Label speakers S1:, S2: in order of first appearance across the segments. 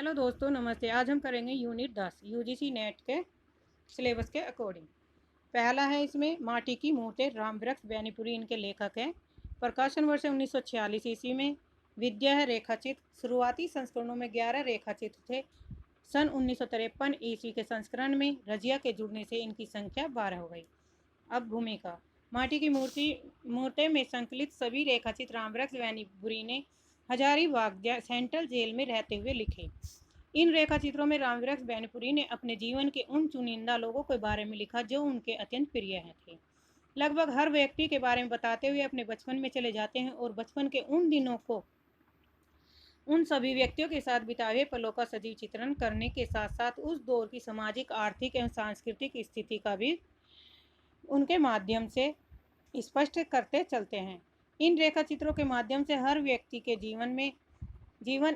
S1: Hello दोस्तों, नमस्ते। आज हम करेंगे यूनिट 10 यूजीसी नेट के सिलेबस के अकॉर्डिंग। पहला है इसमें माटी की मूर्तें, रामवृक्ष बैनीपुरी इनके लेखक हैं। प्रकाशन वर्ष है 1946 ईस्वी में। विद्या है रेखाचित्र। शुरुआती संस्करणों में 11 रेखाचित्र थे। सन 1953 ईस्वी के संस्करण में रजिया के जुड़ने से इनकी संख्या 12 हो गई। अब भूमिका। माटी की मूर्तें में संकलित सभी रेखाचित्र रामवृक्ष बैनीपुरी ने हजारीबाग सेंट्रल जेल में रहते हुए लिखे। इन रेखाचित्रों में रामवृक्ष बैनीपुरी ने अपने जीवन के उन चुनिंदा लोगों के बारे में लिखा जो उनके अत्यंत प्रिय थे। लगभग हर व्यक्ति के बारे में बताते हुए अपने बचपन में चले जाते हैं और बचपन के उन दिनों को उन सभी व्यक्तियों के साथ बिताए हुए पलों का सजीव चित्रण करने के साथ साथ उस दौर की सामाजिक, आर्थिक एवं सांस्कृतिक स्थिति का भी उनके माध्यम से स्पष्ट करते चलते हैं। इन रेखाचित्रों के माध्यम से हर व्यक्ति के जीवन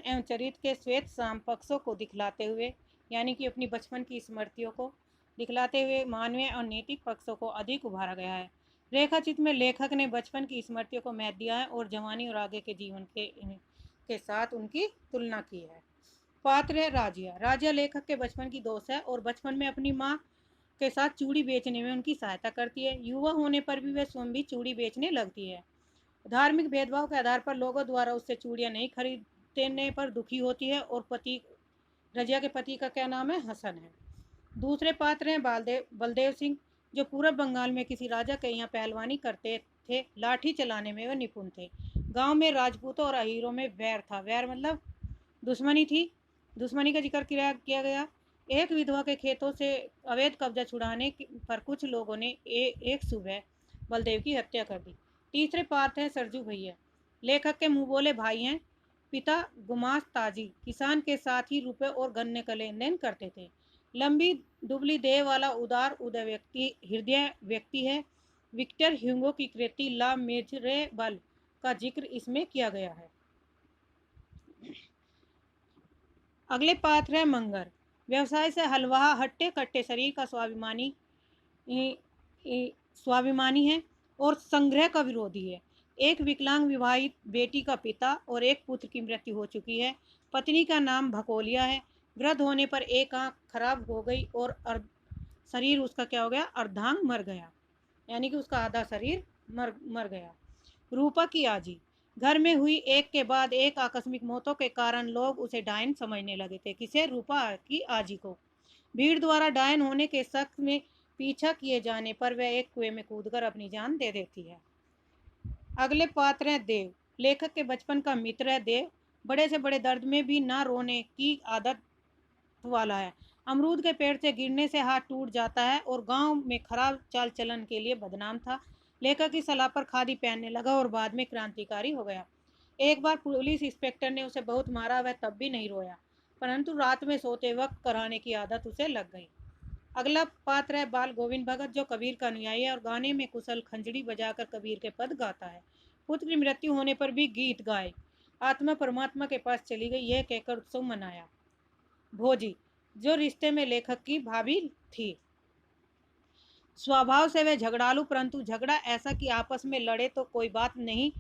S1: एवं चरित्र के श्वेत शाम पक्षों को दिखलाते हुए, यानी कि अपनी बचपन की स्मृतियों को दिखलाते हुए मानवीय और नैतिक पक्षों को अधिक उभारा गया है। रेखाचित्र में लेखक ने बचपन की स्मृतियों को महत्व दिया है और जवानी और आगे के जीवन के साथ उनकी तुलना की है। पात्र है राजिया। राजिया लेखक के बचपन की दोस्त है और बचपन में अपनी माँ के साथ चूड़ी बेचने में उनकी सहायता करती है। युवा होने पर भी वह स्वयं भी चूड़ी बेचने लगती है। धार्मिक भेदभाव के आधार पर लोगों द्वारा उससे चूड़ियां नहीं खरीदने पर दुखी होती है और रजिया के पति का क्या नाम है, हसन है। दूसरे पात्र हैं बलदेव सिंह, जो पूर्व बंगाल में किसी राजा के यहाँ पहलवानी करते थे। लाठी चलाने में वह निपुण थे। गांव में राजपूतों और अहीरों में वैर था। वैर मतलब दुश्मनी थी। दुश्मनी का जिक्र किया गया। एक विधवा के खेतों से अवैध कब्जा छुड़ाने पर कुछ लोगों ने एक सुबह बलदेव की हत्या कर दी। तीसरे पात्र हैं सरजू भैया। लेखक के मुंह बोले भाई हैं। पिता गुमास ताजी किसान के साथ ही रुपए और गन्ने का लेन देन करते थे। लंबी दुबली देह वाला उदार हृदय व्यक्ति है। विक्टर ह्यूगो की कृति ला मिजरेबल का जिक्र इसमें किया गया है। अगले पात्र है मंगर। व्यवसाय से हलवा हट्टे कट्टे शरीर का स्वाभिमानी है और संग्रह का विरोधी है। एक विकलांग विवाहित बेटी का पिता और एक पुत्र की मृत्यु हो चुकी है। पत्नी का नाम भकोलिया है। वृद्ध होने पर एक आंख खराब हो गई और शरीर उसका क्या हो गया, अर्धांग मर गया, यानी कि उसका आधा शरीर मर गया। रूपा की आजी। घर में हुई एक के बाद एक आकस्मिक मौतों के कारण लोग उसे डायन समझने लगे थे। किसे? रूपा की आजी को। भीड़ द्वारा डायन होने के शक में पीछा किए जाने पर वह एक कुएं में कूदकर अपनी जान दे देती है। अगले पात्र है देव। लेखक के बचपन का मित्र है देव। बड़े से बड़े दर्द में भी ना रोने की आदत वाला है। अमरूद के पेड़ से गिरने से हाथ टूट जाता है और गांव में खराब चाल चलन के लिए बदनाम था। लेखक की सलाह पर खादी पहनने लगा और बाद में क्रांतिकारी हो गया। एक बार पुलिस इंस्पेक्टर ने उसे बहुत मारा, वह तब भी नहीं रोया, परंतु रात में सोते वक्त कराने की आदत उसे लग गई। अगला पात्र है बाल गोविंद भगत, जो कबीर का अनुयायी है और गाने में कुशल खंजड़ी बजाकर कबीर के पद गाता है। पुत्र की मृत्यु होने पर भी गीत गाए। आत्मा परमात्मा के पास चली गई, यह कहकर उत्सव मनाया। भोजी, जो रिश्ते में लेखक की भाभी थी। स्वभाव से वह झगड़ालू, परंतु झगड़ा ऐसा कि आपस में लड़े तो कोई बात नहीं,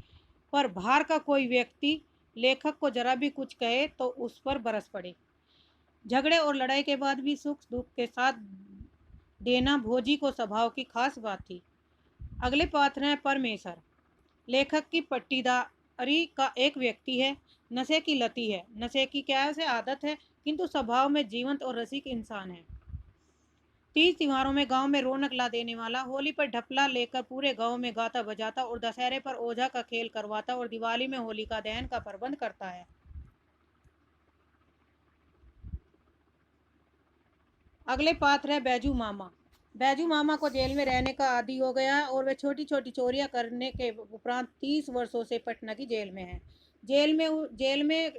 S1: पर बाहर का कोई व्यक्ति लेखक को जरा भी कुछ कहे तो उस पर बरस पड़े। झगड़े और लड़ाई के बाद भी सुख दुख के साथ देना भोजी को स्वभाव की खास बात थी। अगले पात्र हैं परमेश्वर। लेखक की पट्टीदारी का एक व्यक्ति है। नशे की लती है। नशे की क्या है, उसे आदत है, किंतु स्वभाव में जीवंत और रसिक इंसान है। तीज त्योहारों में गांव में रौनक ला देने वाला। होली पर ढपला लेकर पूरे गांव में गाता बजाता और दशहरे पर ओझा का खेल करवाता और दिवाली में होलिका दहन का प्रबंध करता है। अगले पात्र है बैजू मामा। बैजू मामा को जेल में रहने का आदी हो गया है और वह छोटी छोटी चोरियां करने के उपरांत 30 वर्षों से पटना की जेल में है।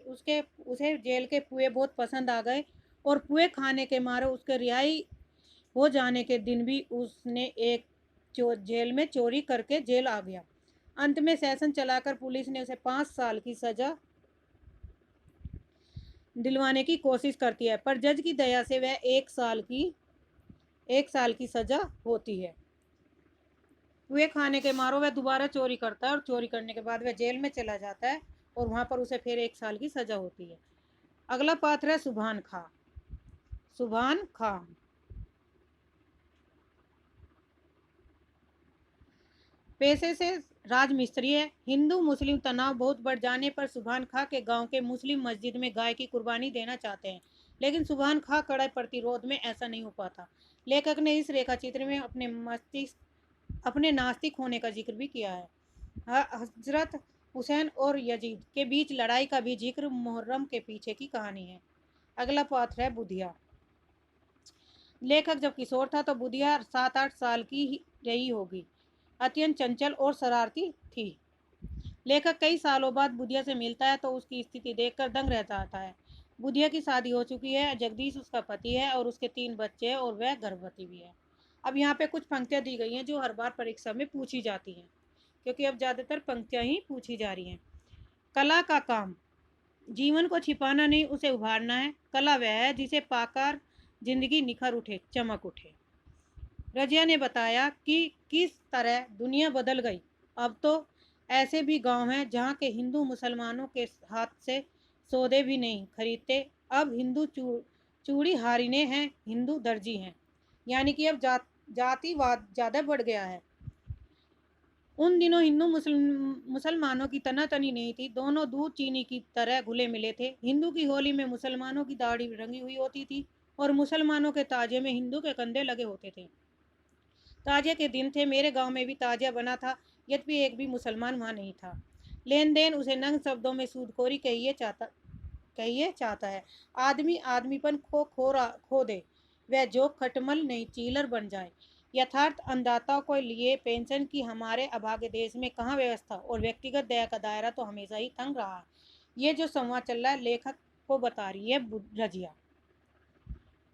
S1: उसे जेल के पुए बहुत पसंद आ गए और पुए खाने के मारे उसके रिहाई हो जाने के दिन भी उसने जेल में चोरी करके जेल आ गया। अंत में सेशन चलाकर पुलिस ने उसे 5 साल की सजा दिलवाने की कोशिश करती है, पर जज की दया से वह 1 साल की सजा होती है। वे खाने के मारो वह दोबारा चोरी करता है और चोरी करने के बाद वह जेल में चला जाता है और वहां पर उसे फिर 1 साल की सजा होती है। अगला पात्र है सुभान खां। सुभान खां पेशे से राजमिस्त्री है। हिंदू मुस्लिम तनाव बहुत बढ़ जाने पर सुभान खां के गांव के मुस्लिम मस्जिद में गाय की कुर्बानी देना चाहते हैं, लेकिन सुभान खां कड़े प्रतिरोध में ऐसा नहीं हो पाता। लेखक ने इस रेखा चित्र में अपने नास्तिक होने का जिक्र भी किया है। हजरत हुसैन और यजीद के बीच लड़ाई का भी जिक्र मुहर्रम के पीछे की कहानी है। अगला पात्र है बुधिया। लेखक जब किशोर था तो बुधिया 7-8 साल की रही होगी। अत्यंत चंचल और शरारती थी। लेखक कई सालों बाद बुधिया से मिलता है तो उसकी स्थिति देखकर दंग रह जाता है। बुधिया की शादी हो चुकी है, जगदीश उसका पति है और उसके 3 बच्चे हैं और वह गर्भवती भी है। अब यहाँ पे कुछ पंक्तियाँ दी गई हैं जो हर बार परीक्षा में पूछी जाती हैं, क्योंकि अब ज़्यादातर पंक्तियाँ ही पूछी जा रही हैं। कला का काम जीवन को छिपाना नहीं, उसे उभारना है। कला वह है जिसे पाकर जिंदगी निखर उठे, चमक उठे। रजिया ने बताया कि किस तरह दुनिया बदल गई। अब तो ऐसे भी गांव हैं जहां के हिंदू मुसलमानों के हाथ से सौदे भी नहीं खरीदते। अब हिंदू चूड़ी हारिने हैं, हिंदू दर्जी हैं। यानी कि अब जातिवाद ज़्यादा बढ़ गया है। उन दिनों हिंदू मुसलमानों की तनातनी नहीं थी, दोनों दूध चीनी की तरह घुले मिले थे। हिंदू की होली में मुसलमानों की दाढ़ी रंगी हुई होती थी और मुसलमानों के ताजे में हिंदू के कंधे लगे होते थे। ताजिया के दिन थे, मेरे गांव में भी ताजिया बना था, यद्यपि एक भी मुसलमान वहां नहीं था। लेन देन उसे नंग शब्दों में सूदखोरी कहिए चाहता है। आदमी आदमीपन को खो दे, वह जो खटमल नहीं चीलर बन जाए। यथार्थ अन्नदाताओं के लिए पेंशन की हमारे अभागे देश में कहाँ व्यवस्था, और व्यक्तिगत दया का दायरा तो हमेशा ही तंग रहा। ये जो संवाद चल रहा है लेखक को बता रही है रजिया।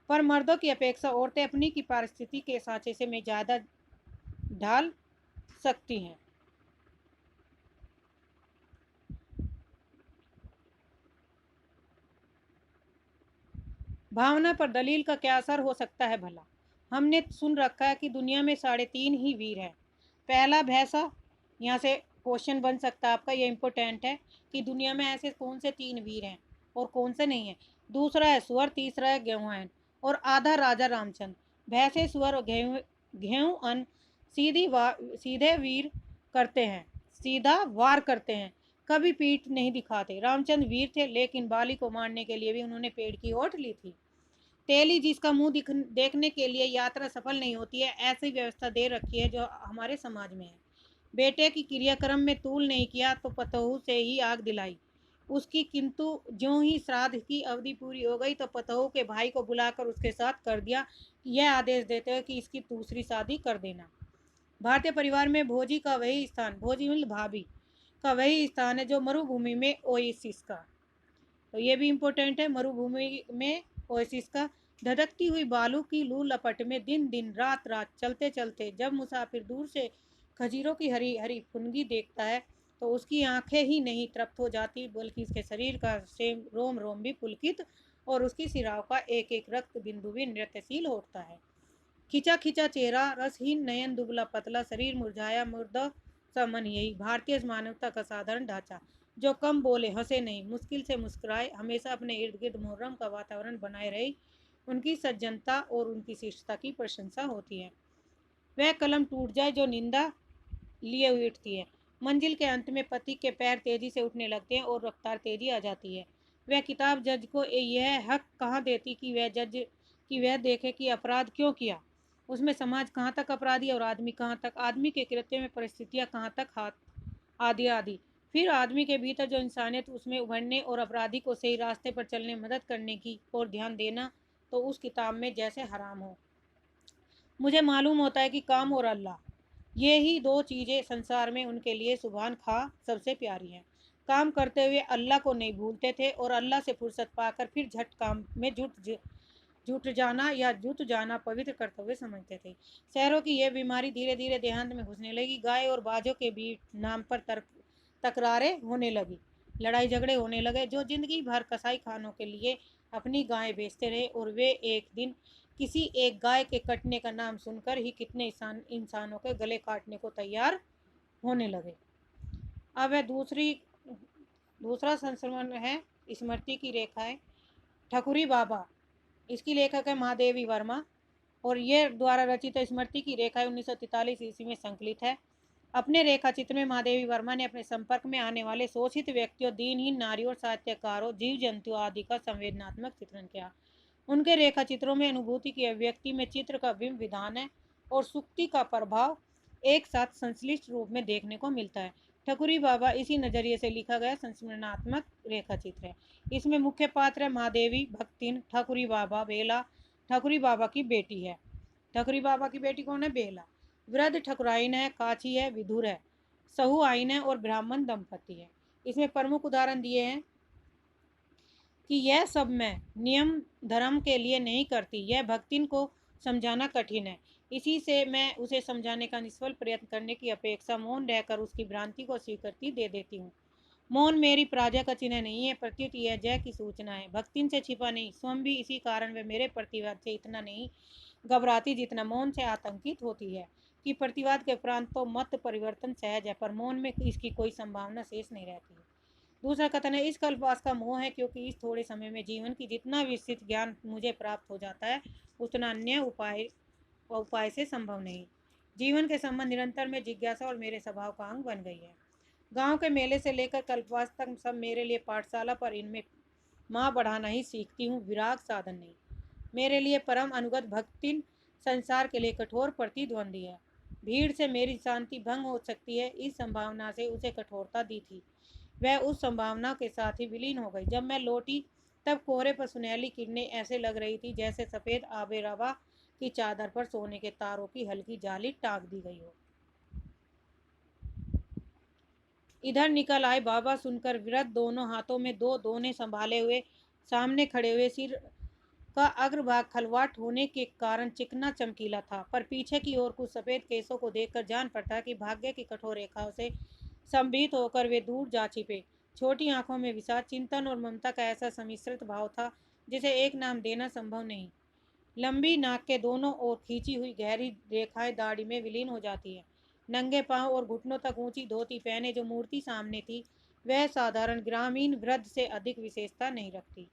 S1: पर मर्दों की अपेक्षा औरतें अपनी की परिस्थिति के सांचे से में ज़्यादा ढाल सकती हैं। भावना पर दलील का क्या असर हो सकता है भला। हमने सुन रखा है कि दुनिया में 3.5 ही वीर हैं। पहला भैंसा, यहाँ से क्वेश्चन बन सकता है आपका, ये इम्पोर्टेंट है कि दुनिया में ऐसे कौन से 3 वीर हैं और कौन से नहीं हैं। दूसरा है सुअर, तीसरा है गेहूं और आधा राजा रामचंद्र। भैंसे, सुअर और गेहूं अन सीधे वीर करते हैं, सीधा वार करते हैं, कभी पीठ नहीं दिखाते। रामचंद्र वीर थे, लेकिन बाली को मारने के लिए भी उन्होंने पेड़ की ओट ली थी। तेली जिसका मुंह देखने के लिए यात्रा सफल नहीं होती है, ऐसी व्यवस्था दे रखी है जो हमारे समाज में है। बेटे की क्रियाक्रम में तूल नहीं किया तो पतोहू से ही आग दिलाई उसकी, किंतु ज्यों ही श्राद्ध की अवधि पूरी हो गई तो पतोहू के भाई को बुलाकर उसके साथ कर दिया कि यह आदेश देते हुए कि इसकी दूसरी शादी कर देना। भारतीय परिवार में भोजी का वही स्थान, भोजी मतलब भाभी का वही स्थान है जो मरुभूमि में ओएसिस का। तो ये भी इम्पोर्टेंट है, मरुभूमि में ओएसिस का। धधकती हुई बालू की लू लपट में दिन दिन रात रात चलते चलते जब मुसाफिर दूर से खजीरों की हरी हरी फुनगी देखता है तो उसकी आंखें ही नहीं तृप्त हो जाती, बल्कि उसके शरीर का सेम रोम रोम भी पुलकित और उसकी सिराओं का एक एक रक्त बिंदु भी नृत्यशील होता है। खिंचा खिंचा चेहरा, रसहीन नयन, दुबला पतला शरीर, मुरझाया मुर्दा सा मन, यही भारतीय मानवता का साधारण ढांचा। जो कम बोले, हंसे नहीं, मुश्किल से मुस्कुराए, हमेशा अपने इर्द गिर्द मुहर्रम का वातावरण बनाए रही, उनकी सज्जनता और उनकी शिष्टता की प्रशंसा होती है। वह कलम टूट जाए जो निंदा लिए हुए उठती है। मंजिल के अंत में पति के पैर तेजी से उठने लगते हैं और रफ्तार तेजी आ जाती है। वह किताब जज को यह हक कहाँ देती कि वह देखे कि अपराध क्यों किया, उसमें समाज कहाँ तक अपराधी और आदमी कहाँ तक, आदमी के कृत्य में परिस्थितियाँ कहाँ तक हाथ, आदि आदि। फिर आदमी के भीतर जो इंसानियत, उसमें उभरने और अपराधी को सही रास्ते पर चलने मदद करने की और ध्यान देना तो उस किताब में जैसे हराम हो। मुझे मालूम होता है कि काम और अल्लाह, ये ही दो चीज़ें संसार में उनके लिए सुभान खां सबसे प्यारी हैं। काम करते हुए अल्लाह को नहीं भूलते थे और अल्लाह से फुर्सत पाकर फिर झट काम में जुट जाना या जुट जाना पवित्र करते हुए समझते थे। शहरों की यह बीमारी धीरे धीरे देहांत में घुसने लगी। गाय और बाजों के बीच नाम पर तकरारें होने लगी, लड़ाई झगड़े होने लगे। जो जिंदगी भर कसाई खानों के लिए अपनी गायें बेचते रहे और वे एक दिन किसी एक गाय के कटने का नाम सुनकर ही कितने इंसानों के गले काटने को तैयार होने लगे। अब है दूसरा संस्करण है स्मृति की रेखाएं। ठकुरी बाबा, इसकी लेखक है महादेवी वर्मा और ये द्वारा रचित स्मृति की रेखा 1943 ईस्वी में संकलित है। अपने रेखा चित्र में महादेवी वर्मा ने अपने संपर्क में आने वाले शोषित व्यक्तियों, दीनहीन नारियों और साहित्यकारों, जीव जंतुओं आदि का संवेदनात्मक चित्रण किया। उनके रेखा चित्रों में अनुभूति की अभिव्यक्ति में चित्र का बिंब विधान है और सुक्ति का प्रभाव एक साथ संश्लिष्ट रूप में देखने को मिलता है। ठकुरी बाबा इसी नजरिए से लिखा गया संस्मरणात्मक रेखा चित्र है। इसमें मुख्य पात्र है महादेवी, भक्तिन, ठकुरी बाबा, बेला। ठकुरी बाबा की बेटी है। ठकुरी बाबा की बेटी कौन है? बेला। वृद्ध ठकुराइन है, काची है, विधुर है, सहु आइन है और ब्राह्मण दंपति है। इसमें प्रमुख उदाहरण दिए हैं कि यह सब मैं नियम धर्म के लिए नहीं करती, यह भक्तिन को समझाना कठिन है, इसी से मैं उसे समझाने का निष्फल प्रयत्न करने की अपेक्षा मौन रहकर उसकी भ्रांति को स्वीकृति दे देती हूँ। मौन मेरी पराजय का चिन्ह नहीं है, प्रत्युत यह जय की सूचना है। भक्तिन से छिपा नहीं, स्वयं भी इसी कारण वे मेरे प्रतिवाद से इतना नहीं घबराती जितना मौन से आतंकित होती है कि प्रतिवाद के उपरांत तो मत परिवर्तन सहज है, पर मौन में इसकी कोई संभावना शेष नहीं रहती है। दूसरा कथन है, इस कल्पवास का मोह है, क्योंकि इस थोड़े समय में जीवन की जितना विस्तृत ज्ञान मुझे प्राप्त हो जाता है उतना अन्य उपाय से संभव नहीं। जीवन के संबंध निरंतर में जिज्ञासा और मेरे स्वभाव का अंग बन गई है। गांव के मेले से लेकर कल्पवास तक सब मेरे लिए पाठशाला, पर इनमें माँ बढ़ाना ही सीखती हूँ, विराग साधन नहीं। मेरे लिए परम अनुगत भक्ति संसार के लिए कठोर प्रतिद्वंदी है। भीड़ से मेरी शांति भंग हो सकती है, इस संभावना से उसे कठोरता दी थी। वह उस संभावना के साथ ही विलीन हो गई। जब मैं लौटी तब कोहरे पर सुनहली किरणें ऐसे लग रही थी जैसे सफ़ेद आबे रवा की चादर पर सोने के तारों की हल्की जाली टाँग दी गई हो। इधर निकल आए बाबा। सुनकर वृद्ध दोनों हाथों में दो दोने संभाले हुए सामने खड़े हुए। सिर का अग्रभाग खलवाट होने के कारण चिकना चमकीला था, पर पीछे की ओर कुछ सफ़ेद केसों को देखकर जान पड़ता कि भाग्य की कठोर रेखाओं से संभीत होकर वे दूर जा छिपे। छोटी आंखों में विषाद, चिंतन और ममता का ऐसा सम्मिश्रित भाव था जिसे एक नाम देना संभव नहीं। लंबी नाक के दोनों ओर खींची हुई गहरी रेखाएं दाढ़ी में विलीन हो जाती है। नंगे पांव और घुटनों तक ऊंची धोती पहने जो मूर्ति सामने थी, वह साधारण ग्रामीण वृद्ध से अधिक विशेषता नहीं रखती।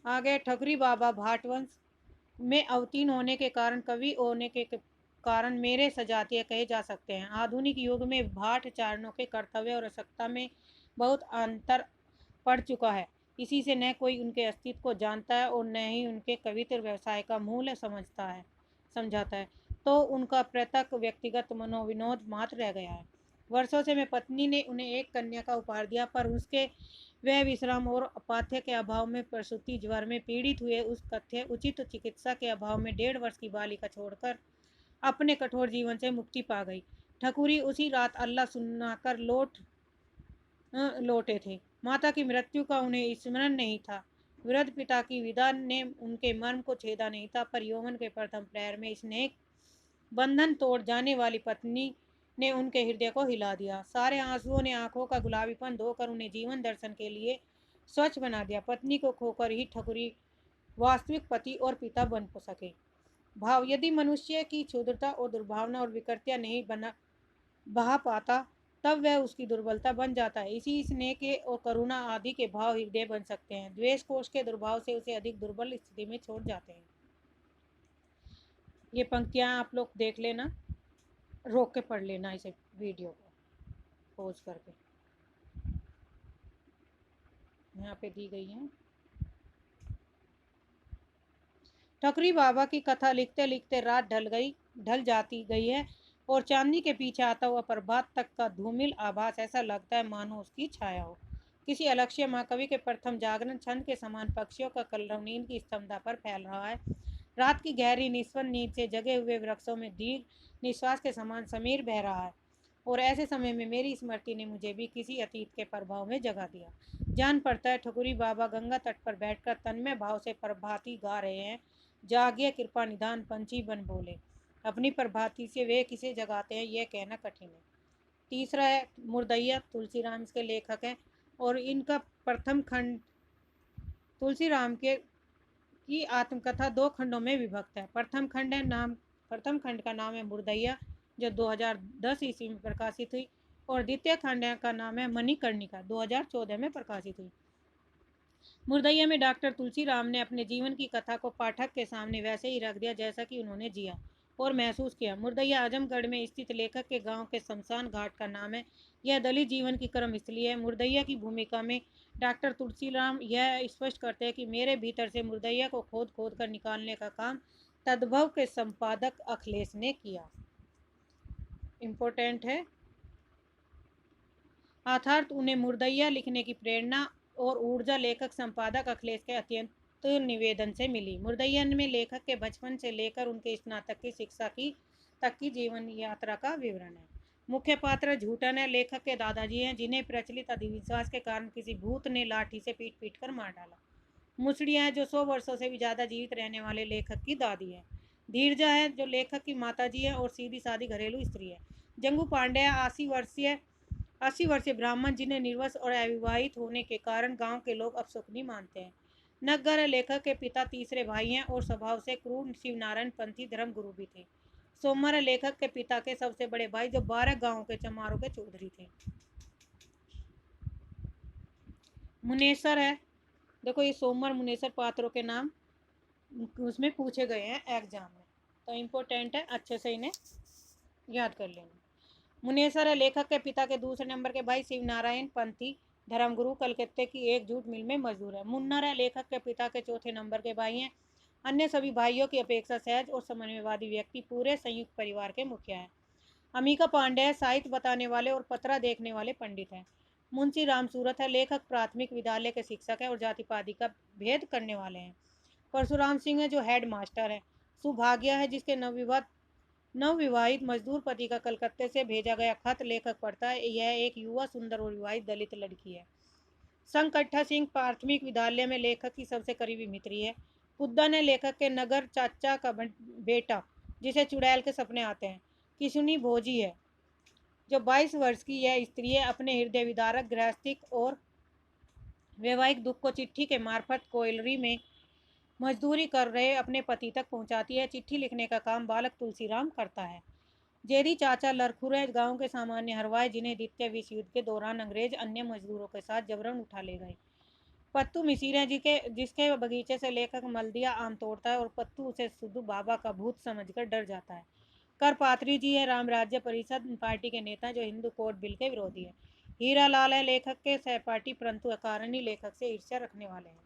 S1: आगे ठकुरी बाबा भाटवंश में अवतीर्ण होने के कारण, कवि होने के कारण मेरे सजातीय कहे जा सकते हैं। आधुनिक युग में भाट चारणों के कर्तव्य और आवश्यकता में बहुत अंतर पड़ चुका है। इसी से न कोई उनके अस्तित्व को जानता है और न ही उनके कवित्र व्यवसाय का मूल्य समझाता है, तो उनका प्रत्यक्ष व्यक्तिगत मनोविनोद मात्र रह गया है। वर्षों से मैं पत्नी ने उन्हें एक कन्या का उपहार दिया, पर उसके वह विश्राम और अपाथ्य के अभाव में, प्रसूति ज्वर में पीड़ित हुए उस कथ्य उचित चिकित्सा के अभाव में 1.5 वर्ष की बालिका छोड़कर अपने कठोर जीवन से मुक्ति पा गई। ठकुरी उसी रात अल्लाह सुनाकर लौटे थे। माता की मृत्यु का उन्हें स्मरण नहीं था। वृद्ध पिता की विदा ने उनके मर्म को छेदा नहीं था, पर यौवन के प्रथम प्रहर में स्नेह बंधन तोड़ जाने वाली पत्नी ने उनके हृदय को हिला दिया। सारे आंसुओं ने आंखों का गुलाबीपन धोकर उन्हें जीवन दर्शन के लिए स्वच्छ बना दिया। पत्नी को खोकर ही ठकुरी वास्तविक पति और पिता बन सके। भाव, यदि मनुष्य की क्षुद्रता और दुर्भावना और विकृतियां नहीं बहा पाता, तब वह उसकी दुर्बलता बन जाता है। इसी स्नेह के और करुणा आदि के भाव हृदय बन सकते हैं। द्वेष कोष के दुर्भाव से उसे अधिक दुर्बल स्थिति में छोड़ जाते हैं। ये पंक्तियां आप लोग देख लेना, रोक के पढ़ लेना इसे, वीडियो को पॉज करके। यहाँ पे दी गई है। ठकुरी बाबा की कथा लिखते लिखते रात ढल जाती गई है और चांदनी के पीछे आता हुआ प्रभात तक का धूमिल आभास ऐसा लगता है मानो उसकी छाया हो। किसी अलक्ष्य महाकवि के प्रथम जागरण छंद के समान पक्षियों का कलरव नींद की स्तंभता पर फैल रहा है। रात की गहरी निस्वन नींद से जगे हुए वृक्षों में दीर्घ निश्वास के समान समीर बह रहा है, और ऐसे समय में मेरी स्मृति ने मुझे भी किसी अतीत के प्रभाव में जगा दिया। जान पड़ता है ठकुरी बाबा गंगा तट पर बैठकर तन्मय भाव से प्रभाती गा रहे हैं। जागिए कृपा निदान पंछी बन बोले। अपनी प्रभाती से वे किसे जगाते हैं यह कहना कठिन है। तीसरा है मुर्दैया। तुलसीराम इसके लेखक हैं और इनका प्रथम खंड तुलसीराम के की आत्मकथा 2 खंडों में विभक्त है। प्रथम खंड का नाम है मुर्दैया, जो 2010 ईस्वी में प्रकाशित हुई, और द्वितीय खंड का नाम है मणिकर्णिका, 2014 में प्रकाशित हुई। मुर्दैया में डॉक्टर तुलसीराम ने अपने जीवन की कथा को पाठक के सामने वैसे ही रख दिया जैसा कि उन्होंने जिया और महसूस किया। मुर्दैया आजमगढ़ में स्थित लेखक के गांव के शमशान घाट का नाम है। यह दलित जीवन की कर्म स्थली है। मुर्दैया की भूमिका में डॉक्टर तुलसीराम यह स्पष्ट करते हैं कि मेरे भीतर से मुर्दैया को खोद खोद कर निकालने का काम तद्भव के संपादक अखिलेश ने किया। इम्पोर्टेंट है। अर्थात उन्हें मुर्दैया लिखने की प्रेरणा और ऊर्जा लेखक संपादक अखिलेश के अत्यंत निवेदन से मिली। मुर्दैया में लेखक के बचपन से लेकर उनके स्नातक की शिक्षा की तक की जीवन यात्रा का विवरण है। मुख्य पात्र झूठन है। लेखक के दादाजी हैं जिन्हें प्रचलित अंधविश्वास के कारण किसी भूत ने लाठी से पीट पीट कर मार डाला। मुसड़िया है जो 100 वर्षों से भी ज़्यादा जीवित रहने वाले लेखक की दादी है। धीरजा है जो लेखक की माताजी है और सीधी सादी घरेलू स्त्री है। जंगू पांडे 80 वर्षीय ब्राह्मण जिन्हें निर्वंश और अविवाहित होने के कारण गांव के लोग अपशकुनी मानते हैं। नग्गर लेखक के पिता तीसरे भाई हैं और स्वभाव से क्रूर शिवनारायण पंथी धर्म गुरु भी थे। सोमर लेखक के पिता के सबसे बड़े भाई जो 12 गांवों के चमारों के चौधरी थे। मुनेसर है। देखो ये सोमर मुनेसर पात्रों के नाम उसमें पूछे गए हैं एग्जाम में, तो इम्पोर्टेंट है, अच्छे से इन्हें याद कर लेना। मुनेसर है लेखक के पिता के दूसरे नंबर के भाई शिवनारायण पंथी धर्मगुरु कलकत्ते की एक जूट मिल में मजदूर है। मुन्नर है लेखक के पिता के चौथे नंबर के भाई हैं। अन्य सभी भाइयों की अपेक्षा सहज और समन्वयवादी व्यक्ति पूरे संयुक्त परिवार के मुखिया हैं। अमिका पांडे है साहित्य बताने वाले और पत्रा देखने वाले पंडित हैं। मुंशी राम सूरत है लेखक प्राथमिक विद्यालय के शिक्षक है और जाति पाति का भेद करने वाले हैं। परशुराम सिंह है जो हेड मास्टर है। सुभाग्या है जिसके नवविवाहित मजदूर पति का कलकत्ते से भेजा गया खत लेखक पढ़ता है। यह एक युवा सुंदर और विवाहित दलित लड़की है। संकट्ठा सिंह प्राथमिक विद्यालय में लेखक की सबसे करीबी मित्री है। पुद्दन है लेखक के नगर चाचा का बेटा जिसे चुड़ैल के सपने आते हैं। किशुनी भोजी है जो 22 वर्ष की यह स्त्री है। अपने हृदय विदारक गृहस्थिक और वैवाहिक दुख को चिट्ठी के मार्फत कोयलरी में मजदूरी कर रहे अपने पति तक पहुंचाती है। चिट्ठी लिखने का काम बालक तुलसीराम करता है। जेरी चाचा लरखुर है गांव के सामान्य हरवाए जिन्हें द्वितीय विश्व युद्ध के दौरान अंग्रेज अन्य मजदूरों के साथ जबरन उठा ले गए। पत्तू मिसिर है जिसके बगीचे से लेखक मलदिया आम तोड़ता है और पत्तू उसे सुधु बाबा का भूत समझकर डर जाता है। करपात्री जी है राम राज्य परिषद पार्टी के नेता जो हिंदू कोड बिल के विरोधी है। हीरा लाल है लेखक के सहपाठी परंतु अकारणीय लेखक से ईर्ष्या रखने वाले हैं।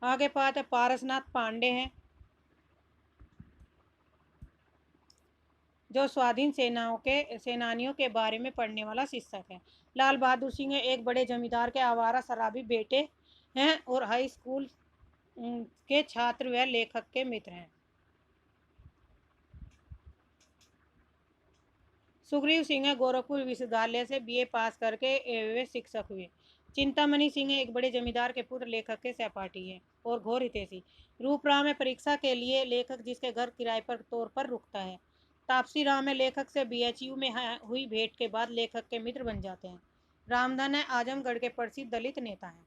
S1: आगे पाते पारसनाथ पांडे हैं जो स्वाधीन सेनानियों के बारे में पढ़ने वाला शिक्षक है। लाल बहादुर सिंह एक बड़े जमींदार के आवारा शराबी बेटे हैं और हाई स्कूल के छात्र व लेखक के मित्र हैं। सुग्रीव सिंह गोरखपुर विश्वविद्यालय से बीए पास करके वे शिक्षक हुए। चिंतामणि सिंह एक बड़े जमींदार के पुत्र लेखक के सहपाठी हैं और घोर हितैषी। रूपराम है परीक्षा के लिए लेखक जिसके घर किराए पर तौर पर रुकता है। तापसी राम है लेखक से बीएचयू में हुई भेंट के बाद लेखक के मित्र बन जाते हैं। रामधन है आजमगढ़ के प्रसिद्ध दलित नेता हैं।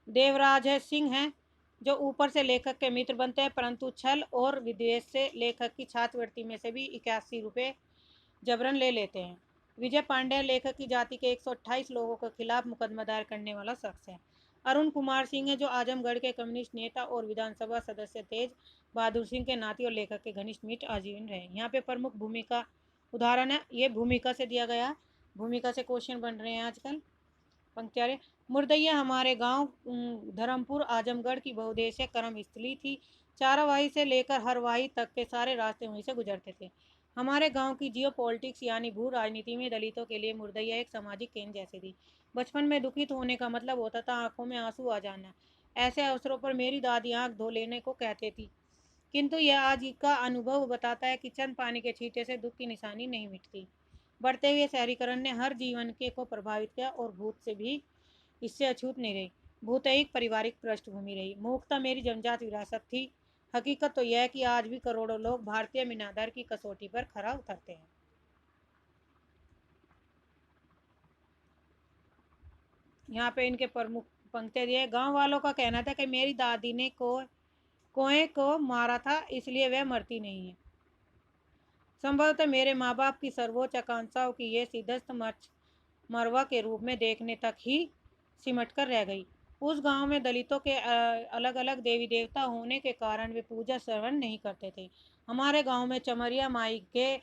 S1: देवराज है सिंह है जो ऊपर से लेखक के मित्र बनते हैं परंतु छल और विद्वेष से लेखक की छात्रवृत्ति में से भी 81 रुपये जबरन ले लेते हैं। विजय पांडे लेखक की जाति के 128 लोगों के खिलाफ मुकदमा दायर करने वाला शख्स है। अरुण कुमार सिंह है जो आजमगढ़ के कम्युनिस्ट नेता और विधानसभा सदस्य तेज बहादुर सिंह के नाती और लेखक के घनिष्ठ मित्र आजीवन रहे। यहाँ पे प्रमुख भूमिका उदाहरण है, ये भूमिका से दिया गया, भूमिका से क्वेश्चन बन रहे हैं आजकल। पंक्तियारे मुर्दैया हमारे गांव धर्मपुर आजमगढ़ की बहुउद्देशीय कर्म स्थली थी। चारावाही से लेकर हरवाही तक के सारे रास्ते वहीं से गुजरते थे। हमारे गांव की जियो पॉलिटिक्स यानी भू राजनीति में दलितों के लिए मुर्दैया एक सामाजिक केंद्र जैसी थी। बचपन में दुखित होने का मतलब होता था आंखों में आंसू आ जाना। ऐसे अवसरों पर मेरी दादी आंख धो लेने को कहती थी, किंतु यह आज का अनुभव बताता है कि चंद पानी के छींटे से दुख की निशानी नहीं मिटती। बढ़ते हुए शहरीकरण ने हर जीवन के को प्रभावित किया और भूत से भी इससे अछूत नहीं रही। भूत एक पारिवारिक पृष्ठभूमि रही। मूर्खता मेरी जन्मजात विरासत थी। हकीकत तो यह है कि आज भी करोड़ों लोग भारतीय मीनादार की कसौटी पर खरा उतरते हैं। यहाँ पे इनके प्रमुख पंक्ति दिए। गांव वालों का कहना था कि मेरी दादी ने कोए को मारा था इसलिए वह मरती नहीं है। संभवतः मेरे माँ बाप की सर्वोच्च आकांक्षाओं की ये सिद्धस्त मरवा के रूप में देखने तक ही सिमट कर रह गई। उस गांव में दलितों के अलग अलग देवी देवता होने के कारण वे पूजा श्रवण नहीं करते थे। हमारे गांव में चमरिया माई के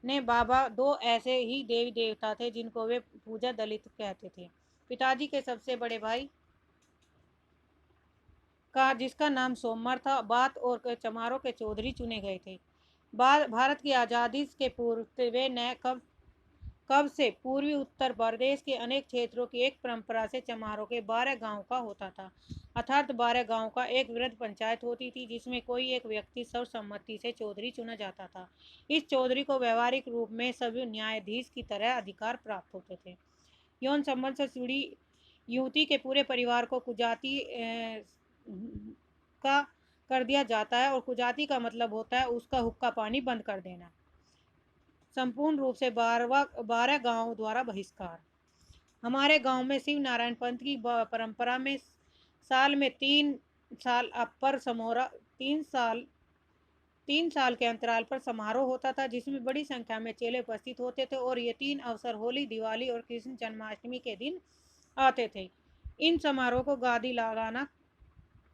S1: ने बाबा दो ऐसे ही देवी देवता थे जिनको वे पूजा दलित कहते थे। पिताजी के सबसे बड़े भाई का जिसका नाम सोमवार था, बात और चमारों के चौधरी चुने गए थे। भारत की आज़ादी के पूर्व वे न कब से पूर्वी उत्तर प्रदेश के अनेक क्षेत्रों की एक परंपरा से चमारों के 12 गांव का होता था। अर्थात 12 गांव का एक वृहद पंचायत होती थी जिसमें कोई एक व्यक्ति सर्वसम्मति से चौधरी चुना जाता था। इस चौधरी को व्यवहारिक रूप में सभी न्यायाधीश की तरह अधिकार प्राप्त होते थे। यौन संबंध से जुड़ी युवती के पूरे परिवार को कुजाती का कर दिया जाता है और कुजाती का मतलब होता है उसका हुक्का पानी बंद कर देना। संपूर्ण रूप से 12 गांव द्वारा बहिष्कार। हमारे गांव में शिव नारायण पंथ की परंपरा में साल में 3 साल अपर समोरा 3 साल के अंतराल पर समारोह होता था जिसमें बड़ी संख्या में चेले उपस्थित होते थे और ये 3 अवसर होली, दिवाली और कृष्ण जन्माष्टमी के दिन आते थे। इन समारोह को गादी लगाना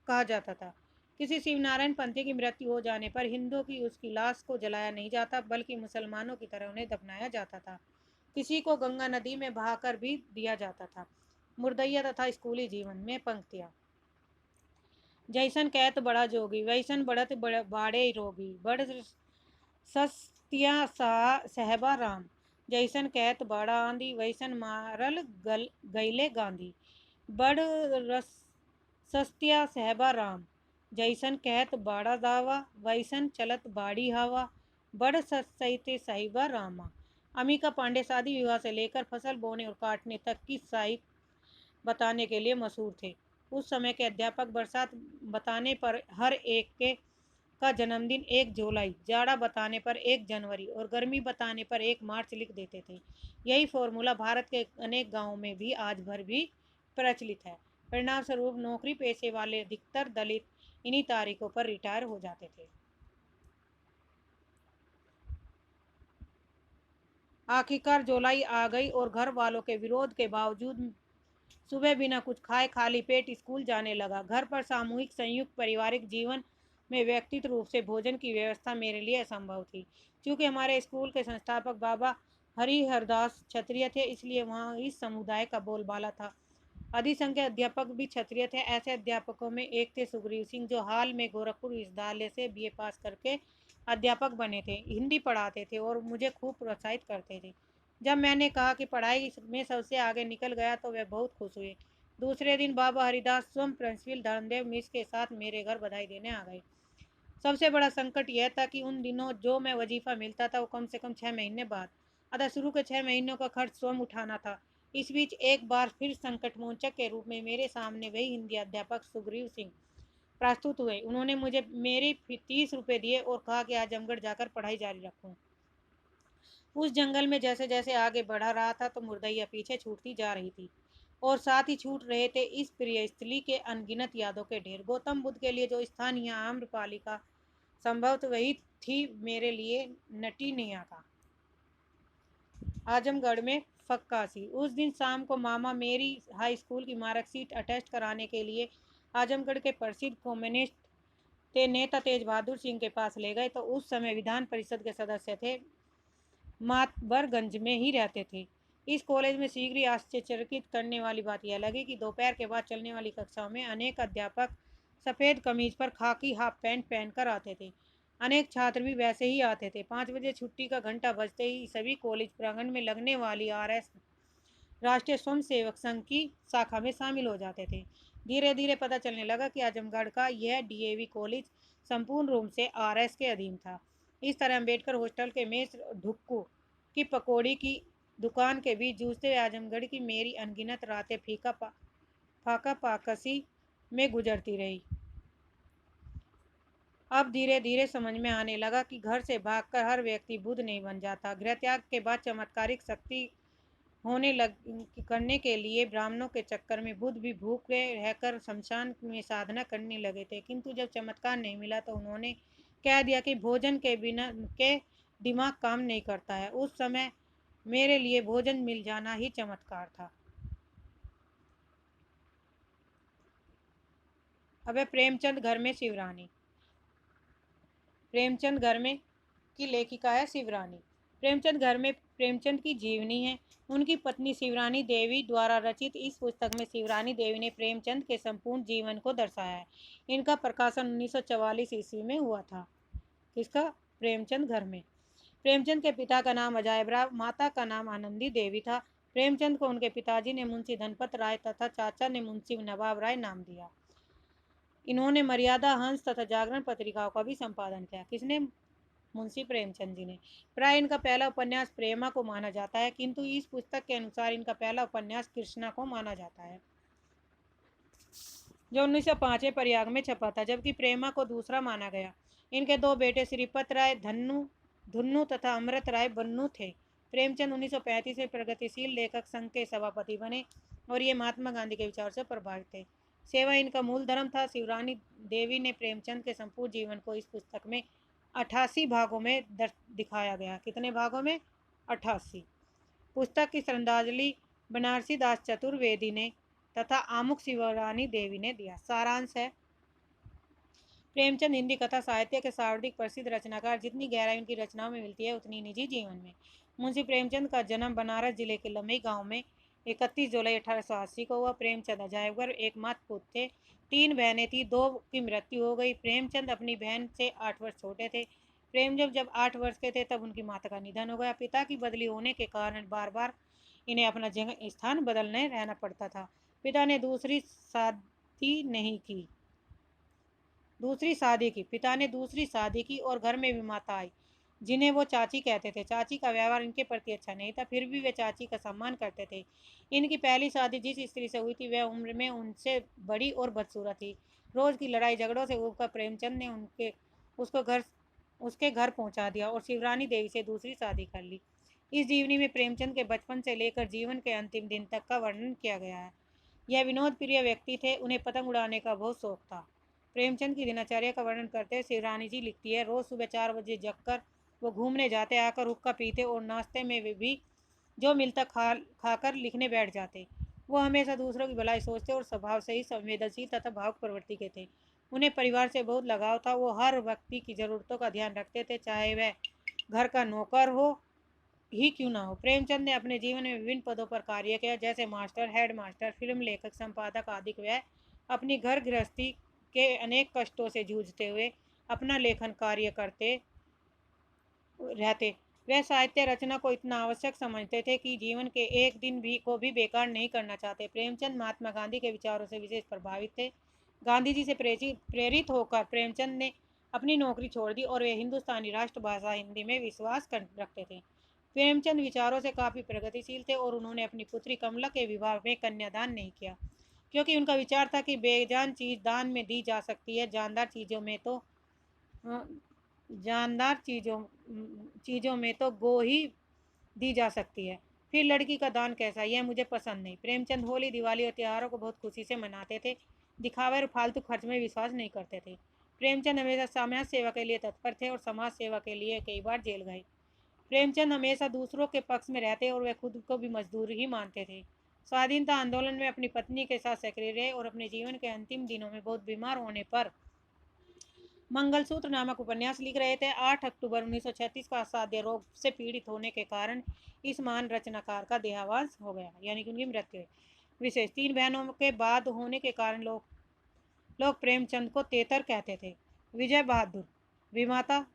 S1: कहा जाता था। किसी शिवनारायण पंथी की मृत्यु हो जाने पर हिंदुओं की उसकी लाश को जलाया नहीं जाता बल्कि मुसलमानों की तरह उन्हें दफनाया जाता था। किसी को गंगा नदी में बहाकर भी दिया जाता था। मुर्दैया तथा स्कूली जीवन में पंक्तियां। जैसन कहत बड़ा जोगी वैसन बढ़त बाड़े रोगी बड़ सस्तिया सहबा राम। जैसन कहत बड़ा आंधी वैसन मारल गैले गांधी बड़ रस सस्तिया सहबा राम। जैसन कहत बाड़ा दावा वैसन चलत बाड़ी हवा बड़ सस्ते साहिबा रामा। अमिका पांडे शादी विवाह से लेकर फसल बोने और काटने तक की साइक बताने के लिए मशहूर थे। उस समय के अध्यापक बरसात बताने पर हर एक के का जन्मदिन 1 जुलाई, जाड़ा बताने पर 1 जनवरी और गर्मी बताने पर 1 मार्च लिख देते थे। यही फॉर्मूला भारत के अनेक गांवों में भी आज भर भी प्रचलित है। परिणाम स्वरूप नौकरी पेशे वाले अधिकतर दलित इन्हीं तारीखों पर रिटायर हो जाते थे। आखिरकार जुलाई आ गई और घर वालों के विरोध के बावजूद सुबह बिना कुछ खाए खाली पेट स्कूल जाने लगा। घर पर सामूहिक संयुक्त पारिवारिक जीवन में व्यक्तिगत रूप से भोजन की व्यवस्था मेरे लिए असंभव थी। क्योंकि हमारे स्कूल के संस्थापक बाबा हरिहरदास क्षत्रिय थे इसलिए वहाँ इस समुदाय का बोलबाला था। अधिसंख्यक अध्यापक भी क्षत्रिय थे। ऐसे अध्यापकों में एक थे सुग्रीव सिंह जो हाल में गोरखपुर विश्वविद्यालय से बीए पास करके अध्यापक बने थे। हिंदी पढ़ाते थे और मुझे खूब प्रोत्साहित करते थे। जब मैंने कहा कि पढ़ाई में सबसे आगे निकल गया तो वे बहुत खुश हुए। दूसरे दिन बाबा हरिदास स्वयं प्रिंसिपल धर्मदेव मिश्र के साथ मेरे घर बधाई देने आ गए। सबसे बड़ा संकट यह था कि उन दिनों जो मैं वजीफा मिलता था वो कम से कम 6 महीने बाद, अतः शुरू के 6 महीनों का खर्च स्वयं उठाना था। इस बीच एक बार फिर संकट मोचक के रूप में मेरे सामने वही हिंदी अध्यापक सुग्रीव सिंह प्रस्तुत हुए। उन्होंने मुझे मेरे 30 रुपये दिए और कहा कि आजमगढ़ जाकर पढ़ाई जारी रखूं। उस जंगल में जैसे जैसे आगे बढ़ा रहा था तो मुर्दैया पीछे छूटती जा रही थी और साथ ही छूट रहे थे इस प्रिय स्थली के अनगिनत यादों के ढेर। गौतम बुद्ध के लिए जो स्थान यहाँ आम्रपालिका संभवतः वही थी मेरे लिए नटी निया का आजमगढ़ में फक्कासी। उस दिन शाम को मामा मेरी हाई स्कूल की मार्कशीट अटेस्ट कराने के लिए आजमगढ़ के प्रसिद्ध कम्युनिस्ट नेता तेज बहादुर सिंह के पास ले गए तो उस समय विधान परिषद के सदस्य थे, मातबरगंज में ही रहते थे। इस कॉलेज में शीघ्र ही आश्चर्यचकित करने वाली बात यह लगी कि दोपहर के बाद चलने वाली कक्षाओं में अनेक अध्यापक सफ़ेद कमीज पर खाकी हाफ पैंट पहनकर आते थे। अनेक छात्र भी वैसे ही आते थे। 5 बजे छुट्टी का घंटा बजते ही सभी कॉलेज प्रांगण में लगने वाली RS राष्ट्रीय स्वयं सेवक संघ की शाखा में शामिल हो जाते थे। धीरे धीरे पता चलने लगा कि आजमगढ़ का यह DAV कॉलेज संपूर्ण रूप से RS के अधीन था। इस तरह अम्बेडकर हॉस्टल के मेस ढुक्कू की पकौड़ी की दुकान के बीच जूझते हुए आजमगढ़ की मेरी अनगिनत रातें फाका पाकसी में गुजरती रही। अब धीरे धीरे समझ में आने लगा कि घर से भागकर हर व्यक्ति बुद्ध नहीं बन जाता। गृह त्याग के बाद चमत्कारिक शक्ति करने के लिए ब्राह्मणों के चक्कर में बुद्ध भी भूखे रहकर शमशान में साधना करने लगे थे। किंतु जब चमत्कार नहीं मिला तो उन्होंने कह दिया कि भोजन के दिमाग काम नहीं करता है। उस समय मेरे लिए भोजन मिल जाना ही चमत्कार था। अब है प्रेमचंद घर में शिवरानी। प्रेमचंद घर में की लेखिका है शिवरानी। प्रेमचंद घर में प्रेमचंद की जीवनी है। उनकी पत्नी शिवरानी देवी द्वारा रचित इस पुस्तक में शिवरानी देवी ने प्रेमचंद के संपूर्ण जीवन को दर्शाया है। इनका प्रकाशन 1944 ईस्वी में हुआ था। किसका? प्रेमचंद घर में। प्रेमचंद के पिता का नाम अजायब राय, माता का नाम आनंदी देवी था। प्रेमचंद को उनके पिताजी ने मुंशी धनपत राय तथा चाचा ने मुंशी नवाब राय नाम दिया। इन्होंने मर्यादा, हंस तथा जागरण पत्रिकाओं का भी संपादन किया। किसने? मुंशी प्रेमचंद जी ने। प्राय इनका पहला उपन्यास प्रेमा को माना जाता है, किंतु इस पुस्तक के अनुसार इनका पहला उपन्यास कृष्णा को माना जाता है, जो 1905 प्रयाग में छपा था, जबकि प्रेमा को दूसरा माना गया। इनके दो बेटे श्रीपत राय धुन्नु तथा अमृत राय बन्नू थे। प्रेमचंद 1935 में प्रगतिशील लेखक संघ के सभापति बने और ये महात्मा गांधी के विचार से प्रभावित थे। सेवा इनका मूल धर्म था। शिवरानी देवी ने प्रेमचंद के संपूर्ण जीवन को इस पुस्तक में 88 भागों में दिखाया गया। कितने भागों में? 88। पुस्तक की श्रद्धांजलि बनारसी दास चतुर्वेदी ने तथा आमुख शिवरानी देवी ने दिया। सारांश है, प्रेमचंद हिंदी कथा साहित्य के सर्वाधिक प्रसिद्ध रचनाकार। जितनी गहराई उनकी रचनाओं में मिलती है, उतनी निजी जीवन में। मुंशी प्रेमचंद का जन्म बनारस जिले के लमई गांव में 31 जुलाई 1880 को हुआ। प्रेमचंद अजायबगढ़ एकमात्र पुत्र थे। 3 बहनें थीं, 2 की मृत्यु हो गई। प्रेमचंद अपनी बहन से 8 वर्ष छोटे थे। प्रेमचंद जब 8 वर्ष के थे तब उनकी माता का निधन हो गया। पिता की बदली होने के कारण बार बार इन्हें अपना जगह स्थान बदलने रहना पड़ता था। पिता ने दूसरी शादी की और घर में भी माता आई, जिन्हें वो चाची कहते थे। चाची का व्यवहार इनके प्रति अच्छा नहीं था, फिर भी वे चाची का सम्मान करते थे। इनकी पहली शादी जिस स्त्री से हुई थी, वह उम्र में उनसे बड़ी और बदसूरत थी। रोज की लड़ाई झगड़ों से उबकर प्रेमचंद ने उसके घर पहुंचा दिया और शिवरानी देवी से दूसरी शादी कर ली। इस जीवनी में प्रेमचंद के बचपन से लेकर जीवन के अंतिम दिन तक का वर्णन किया गया है। यह विनोद प्रिय व्यक्ति थे, उन्हें पतंग उड़ाने का बहुत शौक था। प्रेमचंद की दिनचर्या का वर्णन करते हुए शिवरानी जी लिखती है, रोज सुबह 4 बजे जगकर वो घूमने जाते, आकर हुक्का पीते और नाश्ते में वे भी जो मिलता खाकर लिखने बैठ जाते। वो हमेशा दूसरों की भलाई सोचते और स्वभाव से ही संवेदनशील तथा भावुक प्रवृत्ति के थे। उन्हें परिवार से बहुत लगाव था। वो हर व्यक्ति की जरूरतों का ध्यान रखते थे, चाहे वह घर का नौकर हो ही क्यों ना हो। प्रेमचंद ने अपने जीवन में विभिन्न पदों पर कार्य किया, जैसे मास्टर, हेड मास्टर, फिल्म लेखक, संपादक आदि। वह अपनी घर गृहस्थी के अनेक कष्टों से जूझते हुए अपना लेखन कार्य करते रहते। वह साहित्य रचना को इतना आवश्यक समझते थे कि जीवन के एक दिन को भी बेकार नहीं करना चाहते। प्रेमचंद महात्मा गांधी के विचारों से विशेष प्रभावित थे। गांधी जी से प्रेरित होकर प्रेमचंद ने अपनी नौकरी छोड़ दी और वे हिंदुस्तानी राष्ट्रभाषा हिंदी में विश्वास रखते थे। प्रेमचंद विचारों से काफ़ी प्रगतिशील थे और उन्होंने अपनी पुत्री कमला के विवाह में कन्यादान नहीं किया, क्योंकि उनका विचार था कि बेजान चीज़ दान में दी जा सकती है, जानदार चीज़ों में तो गो ही दी जा सकती है, फिर लड़की का दान कैसा, यह मुझे पसंद नहीं। प्रेमचंद होली, दिवाली और त्योहारों को बहुत खुशी से मनाते थे, दिखावे और फालतू खर्च में विश्वास नहीं करते थे। प्रेमचंद हमेशा समाज सेवा के लिए तत्पर थे और समाज सेवा के लिए कई बार जेल गए। प्रेमचंद हमेशा दूसरों के पक्ष में रहते और वे खुद को भी मजदूर ही मानते थे। स्वाधीनता आंदोलन में अपनी पत्नी के साथ सक्रिय रहे और अपने जीवन के अंतिम दिनों में बहुत बीमार होने पर मंगलसूत्र नामक उपन्यास लिख रहे थे। 8 अक्टूबर 1936 को असाध्य रोग से पीड़ित होने के कारण इस महान रचनाकार का देहावसान हो गया, यानी कि उनकी मृत्यु हुई। विशेष 3 बहनों के बाद होने के कारण लोग प्रेमचंद को तेतर कहते थे। विजय बहादुर विमाता,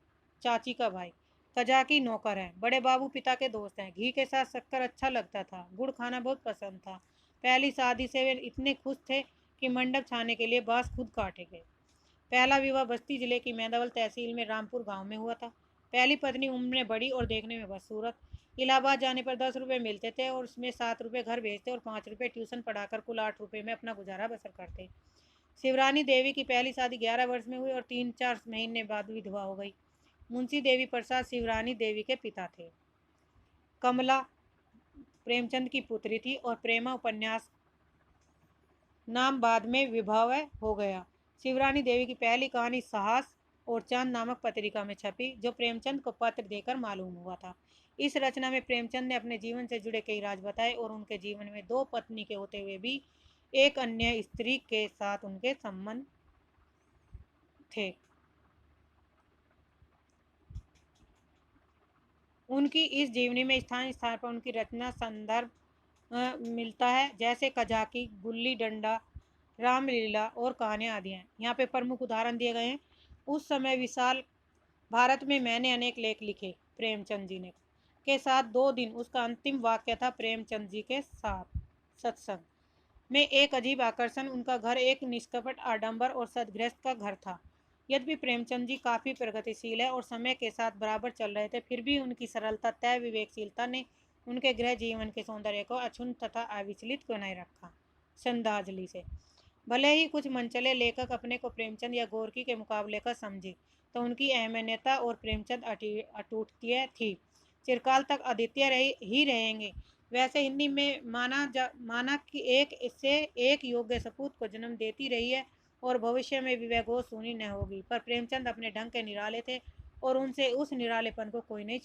S1: चाची का भाई, कजाकी नौकर है, बड़े बाबू पिता के दोस्त हैं। घी के साथ शक्कर अच्छा लगता था, गुड़ खाना बहुत पसंद था। पहली शादी से वे इतने खुश थे कि मंडप छाने के लिए बांस खुद काटे गए। पहला विवाह बस्ती जिले की मैदावल तहसील में रामपुर गांव में हुआ था। पहली पत्नी उम्र में बड़ी और देखने में बदसूरत। इलाहाबाद जाने पर 10 रुपये मिलते थे और उसमें 7 रुपये घर भेजते और 5 रुपये ट्यूशन पढ़ाकर कुल 8 रुपये में अपना गुजारा बसर करते। शिवरानी देवी की पहली शादी 11 वर्ष में हुई और 3-4 महीने बाद विधवा हो गई। मुंशी देवी प्रसाद शिवरानी देवी के पिता थे। कमला प्रेमचंद की पुत्री थी और प्रेमा उपन्यास नाम बाद में विभव हो गया। शिवरानी देवी की पहली कहानी साहस और चांद नामक पत्रिका में छपी, जो प्रेमचंद को पत्र देकर मालूम हुआ था। इस रचना में प्रेमचंद ने अपने जीवन से जुड़े कई राज बताए और उनके जीवन में 2 पत्नी के होते हुए भी एक अन्य स्त्री के साथ उनके संबंध थे। उनकी इस जीवनी में स्थान स्थान पर उनकी रचना संदर्भ मिलता है, जैसे कजाकी, गुल्ली डंडा, रामलीला और कहानियाँ आदि हैं। यहाँ पे प्रमुख उदाहरण दिए गए हैं। उस समय विशाल भारत में मैंने अनेक लेख लिखे, प्रेमचंद जी ने के साथ 2 दिन। उसका अंतिम वाक्य था प्रेमचंद जी के साथ सत्संग में एक अजीब आकर्षण। उनका घर एक निष्कपट आडंबर और सदगृहस्थ का घर था। यद्यपि प्रेमचंद जी काफ़ी प्रगतिशील है और समय के साथ बराबर चल रहे थे, फिर भी उनकी सरलता, तय विवेकशीलता ने उनके गृह जीवन के सौंदर्य को अक्षुण्ण तथा अविचलित बनाए रखा। श्रद्धांजलि से भले ही कुछ मनचले लेखक अपने को प्रेमचंद या गोरकी के मुकाबले का समझे, तो उनकी अहमियत और प्रेमचंद अटूटतीय थी, चिरकाल तक अद्वितीय ही रहेंगे। वैसे हिंदी में माना कि एक इससे एक योग्य सपूत को जन्म देती रही है और भविष्य में भी वह गोद सुनी न होगी, पर प्रेमचंद अपने ढंग के निराले थे और उनसे उस निरालेपन को कोई नहीं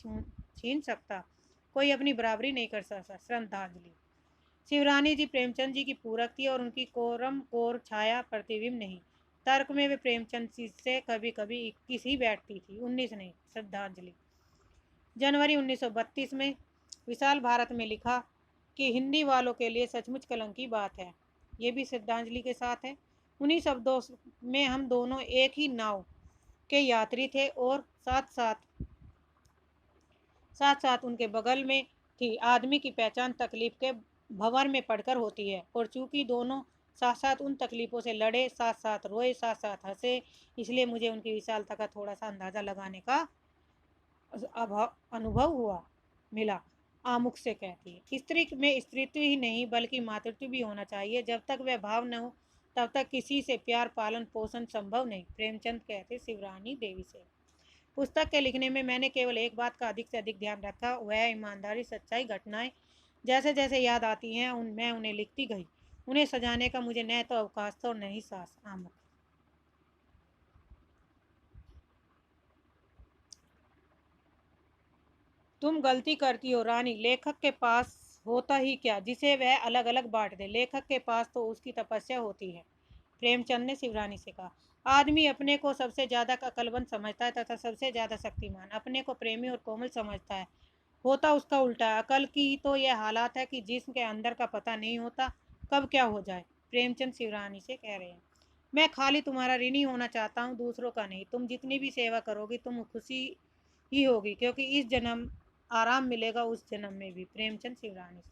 S1: छीन सकता, कोई अपनी बराबरी नहीं कर सकता। श्रद्धांजलि। शिवरानी जी प्रेमचंद जी की पूरक थी और उनकी कोरम कोर छाया प्रतिबिंब नहीं। तर्क में वे प्रेमचंद जी से कभी कभी 21 ही बैठती थी, 19 नहीं। श्रद्धांजलि। जनवरी 1932 में विशाल भारत में लिखा कि हिंदी वालों के लिए सचमुच कलंक की बात है। ये भी श्रद्धांजलि के साथ है। उन्हीं शब्दों में हम दोनों एक ही नाव के यात्री थे और साथ साथ उनके बगल में थी। आदमी की पहचान तकलीफ के भंवर में पड़कर होती है, और चूंकि दोनों साथ साथ उन तकलीफों से लड़े, साथ साथ रोए, साथ साथ हंसे, इसलिए मुझे उनकी विशालता का थोड़ा सा अंदाजा लगाने का अनुभव हुआ मिला। आमुख से कहती है, स्त्री में स्त्रीत्व ही नहीं बल्कि मातृत्व भी होना चाहिए। जब तक वह भाव न हो तब तक किसी से प्यार, पालन पोषण संभव नहीं। प्रेमचंद कहते शिवरानी देवी से। पुस्तक के लिखने में मैंने केवल एक बात का अधिक से अधिक ध्यान रखा, वह ईमानदारी, सच्चाई, घटनाएं जैसे जैसे याद आती हैं मैं उन्हें लिखती गई। उन्हें सजाने का मुझे न तो अवकाश था और न ही सास। आमुख। तुम गलती करती हो रानी, लेखक के पास होता ही क्या जिसे वह अलग अलग बांट दे। लेखक के पास तो उसकी तपस्या होती है। प्रेमचंद ने शिवरानी से कहा, आदमी अपने को सबसे ज्यादा अक्लमंद समझता है तथा सबसे ज्यादा शक्तिमान, अपने को प्रेमी और कोमल समझता है। होता उसका उल्टा है। अकल की तो यह हालात है कि जिस्म के अंदर का पता नहीं होता कब क्या हो जाए। प्रेमचंद शिवरानी से कह रहे हैं, मैं खाली तुम्हारा ऋणी होना चाहता हूँ, दूसरों का नहीं। तुम जितनी भी सेवा करोगी तुम खुशी ही होगी, क्योंकि इस जन्म आराम मिलेगा, उस जन्म में भी। प्रेमचंद शिवरानी से,